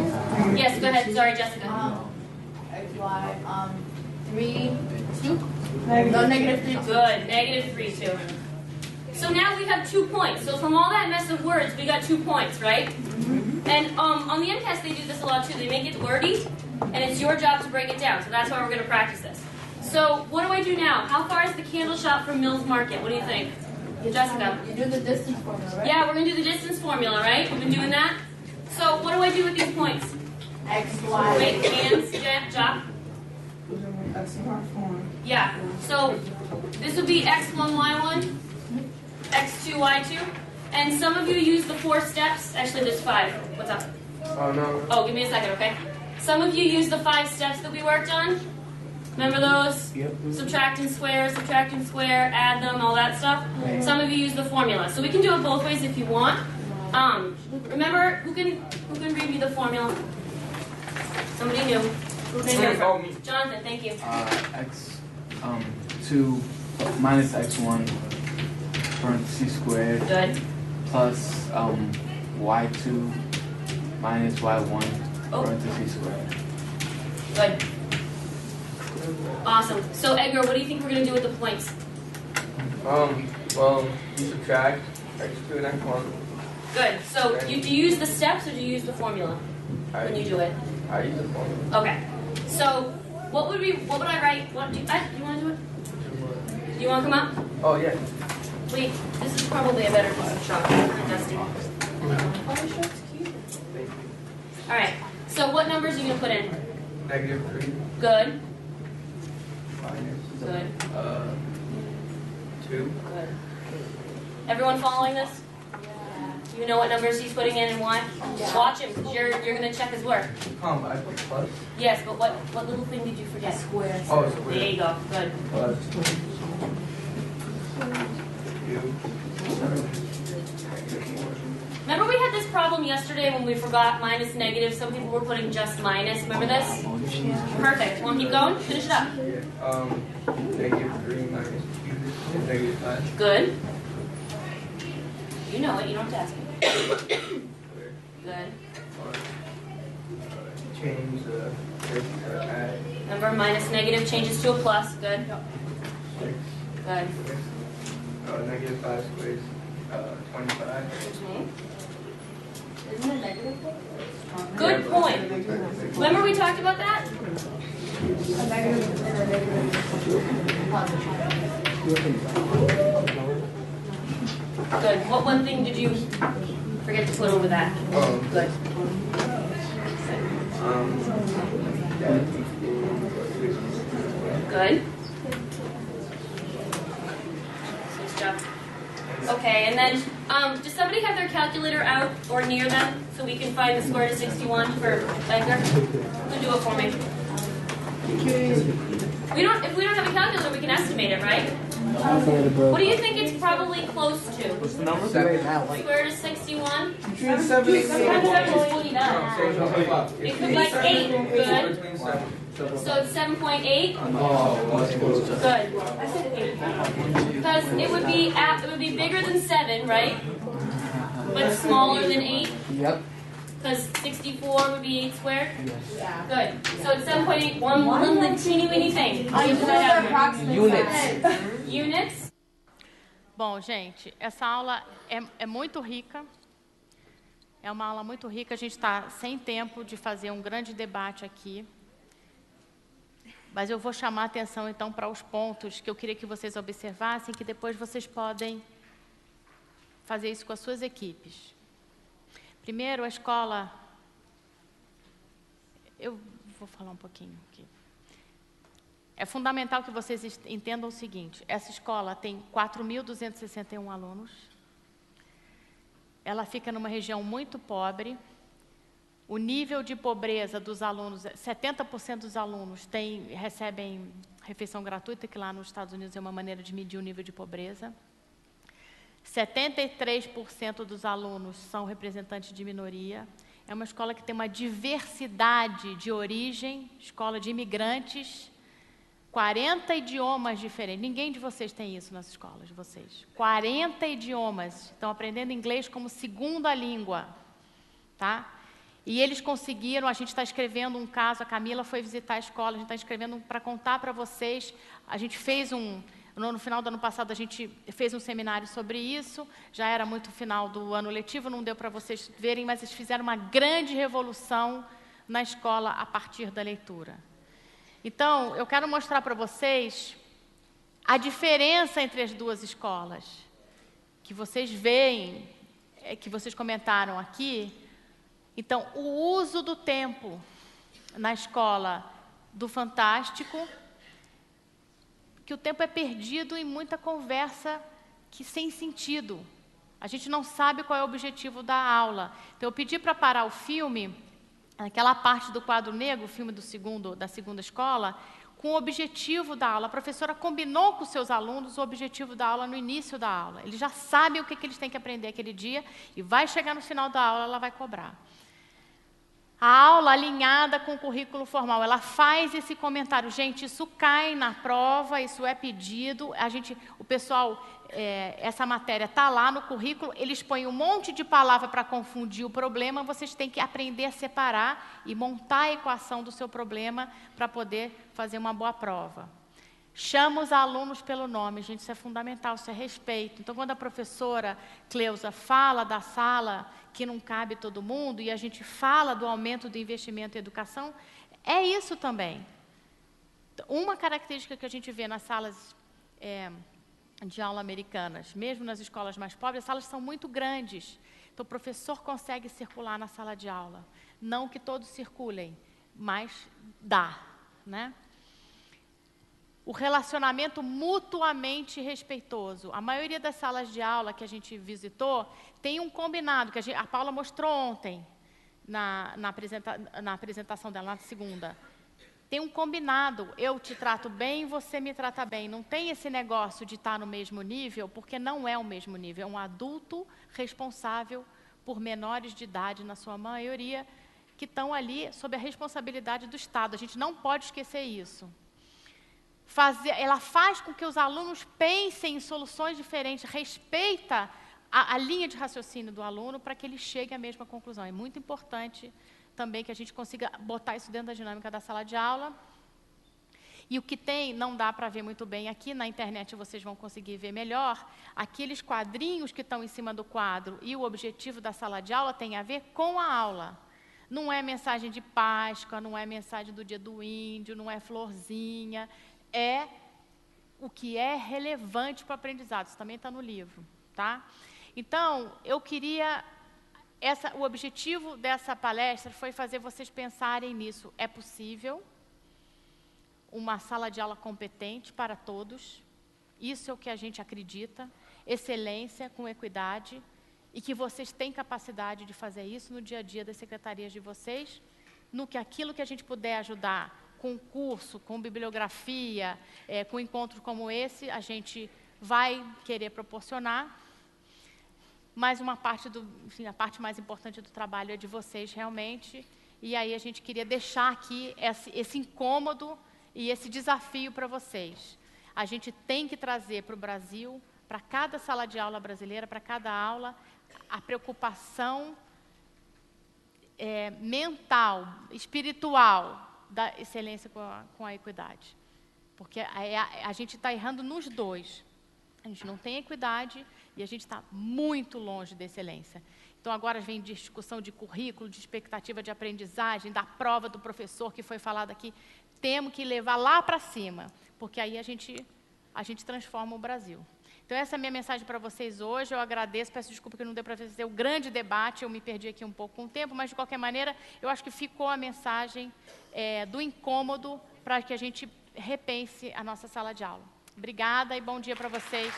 Yes, go ahead. Sorry, Jessica. X, Y, 3, 2. No, negative 3. Good. Negative 3, 2. So now we have 2 points. So from all that mess of words, we got 2 points, right? Mm-hmm. And on the MCAS, they do this a lot too. They make it wordy, and it's your job to break it down. So that's why we're going to practice this. So what do I do now? How far is the candle shop from Mills Market? What do you think? Jessica? You do the distance formula, right? Yeah, we're going to do the distance formula, right? We've been doing that. So what do I do with these points? X, Y. Wait, hands, Jock. Yeah. So this would be X1, Y1, X2, Y2. And some of you use the 4 steps. Actually, there's 5. What's up? Oh, no. Oh, give me a second, okay? Some of you use the 5 steps that we worked on. Remember those? Yep. Subtract and square, add them, all that stuff. Right. Some of you use the formula. So we can do it both ways if you want. Remember, who can read me me the formula? Somebody new. Who can go first? Jonathan, thank you. X2 minus x1 parentheses squared. Good. Plus y2 minus y1 parentheses squared. Good. Awesome. So Edgar, what do you think we're going to do with the points? Well, you subtract x2 and x1. Good. So do you use the steps or do you use the formula when you do it? I use the formula. Okay. So what would I write? Do you want to do it? Do you want to come up? Oh, yeah. Wait, this is probably a better piece of chalk. Kind of dusty. All right. So what numbers are you going to put in? -3. Good. Minus. Good. 2. Good. Everyone following this? You know what numbers he's putting in and why? Yeah. Watch him, because you're going to check his work. I put plus. Yes, but what little thing did you forget? Square. Oh, square. There you go. Good. Plus. Remember we had this problem yesterday when we forgot minus negative. Some people were putting just minus. Remember this? Perfect. Want to keep going? Finish it up. -3 minus -5. Good. You know it. You don't have to ask me. Good. Change the add. Remember, minus negative changes to a plus. Good. 6. Good. -5 squared. 25. Isn't it negative? Good point. Remember we talked about that? Good. What one thing did you forget to put over that? Good. Good. Good stuff. Okay, and then does somebody have their calculator out or near them so we can find the square root of 61 for Edgar? Who can do it for me? If we don't have a calculator, we can estimate it, right? What do you think it's probably close to? What's the number? Square root of 61? Between 7 and 8. It could be like 8. Good. So it's 7.8? Good. Because it would be bigger than 7, right? But smaller than 8? Yep. Because 64 would be 8 squared? Yeah. Good. So it's 7.8, one little teeny weeny thing. Units. Bom, gente, essa aula é muito rica. É uma aula muito rica. A gente está sem tempo de fazer um grande debate aqui. Mas eu vou chamar a atenção, então, para os pontos que eu queria que vocês observassem, que depois vocês podem fazer isso com as suas equipes. Primeiro, a escola... Eu vou falar um pouquinho aqui. É fundamental que vocês entendam o seguinte. Essa escola tem 4.261 alunos. Ela fica numa região muito pobre. O nível de pobreza dos alunos, 70% dos alunos recebem refeição gratuita, que lá nos Estados Unidos é uma maneira de medir o nível de pobreza. 73% dos alunos são representantes de minoria. É uma escola que tem uma diversidade de origem, escola de imigrantes, 40 idiomas diferentes. Ninguém de vocês tem isso nas escolas de vocês. 40 idiomas. Estão aprendendo inglês como segunda língua. Tá? E eles conseguiram, a gente está escrevendo um caso, a Camila foi visitar a escola, a gente está escrevendo para contar para vocês. A gente fez no final do ano passado, a gente fez um seminário sobre isso, já era muito final do ano letivo, não deu para vocês verem, mas eles fizeram uma grande revolução na escola a partir da leitura. Então, eu quero mostrar para vocês a diferença entre as duas escolas, que vocês veem, que vocês comentaram aqui. Então, o uso do tempo na escola do Fantástico, que o tempo é perdido em muita conversa sem sentido. A gente não sabe qual é o objetivo da aula. Então, eu pedi para parar o filme, aquela parte do quadro negro, o filme da segunda escola, com o objetivo da aula. A professora combinou com os seus alunos o objetivo da aula no início da aula. Eles já sabem o que eles têm que aprender aquele dia e vai chegar no final da aula, ela vai cobrar. A aula alinhada com o currículo formal, ela faz esse comentário. Gente, isso cai na prova, isso é pedido. O pessoal, essa matéria está lá no currículo, eles põem um monte de palavra para confundir o problema, vocês têm que aprender a separar e montar a equação do seu problema para poder fazer uma boa prova. Chama os alunos pelo nome, gente, isso é fundamental, isso é respeito. Então, quando a professora Cleusa fala da sala que não cabe todo mundo e a gente fala do aumento do investimento em educação, é isso também. Uma característica que a gente vê nas salas de aula americanas, mesmo nas escolas mais pobres, as salas são muito grandes. Então, o professor consegue circular na sala de aula. Não que todos circulem, mas dá, né? O relacionamento mutuamente respeitoso. A maioria das salas de aula que a gente visitou tem um combinado, que a Paula mostrou ontem, na apresentação dela, na segunda. Tem um combinado, eu te trato bem, você me trata bem. Não tem esse negócio de estar no mesmo nível, porque não é o mesmo nível. É um adulto responsável por menores de idade, na sua maioria, que estão ali sob a responsabilidade do Estado. A gente não pode esquecer isso. Ela faz com que os alunos pensem em soluções diferentes, respeita a linha de raciocínio do aluno para que ele chegue à mesma conclusão. É muito importante também que a gente consiga botar isso dentro da dinâmica da sala de aula. E o que tem, não dá para ver muito bem aqui, na internet vocês vão conseguir ver melhor, aqueles quadrinhos que estão em cima do quadro e o objetivo da sala de aula tem a ver com a aula. Não é mensagem de Páscoa, não é mensagem do Dia do Índio, não é florzinha, é o que é relevante para o aprendizado. Isso também está no livro, tá? Então, eu queria... o objetivo dessa palestra foi fazer vocês pensarem nisso. É possível uma sala de aula competente para todos. Isso é o que a gente acredita. Excelência com equidade. E que vocês têm capacidade de fazer isso no dia a dia das secretarias de vocês. Aquilo que a gente puder ajudar com curso, com bibliografia, com encontros como esse, a gente vai querer proporcionar. Mas a parte mais importante do trabalho é de vocês, realmente. E aí a gente queria deixar aqui esse incômodo e esse desafio para vocês. A gente tem que trazer para o Brasil, para cada sala de aula brasileira, para cada aula, a preocupação mental, espiritual, da excelência com a equidade. Porque a gente está errando nos dois. A gente não tem equidade e a gente está muito longe da excelência. Então, agora vem discussão de currículo, de expectativa de aprendizagem, da prova do professor que foi falado aqui. Temos que levar lá para cima, porque aí a gente transforma o Brasil. Então, essa é a minha mensagem para vocês hoje. Eu agradeço, peço desculpa que não deu para fazer o grande debate, eu me perdi aqui um pouco com o tempo, mas, de qualquer maneira, eu acho que ficou a mensagem do incômodo para que a gente repense a nossa sala de aula. Obrigada e bom dia para vocês.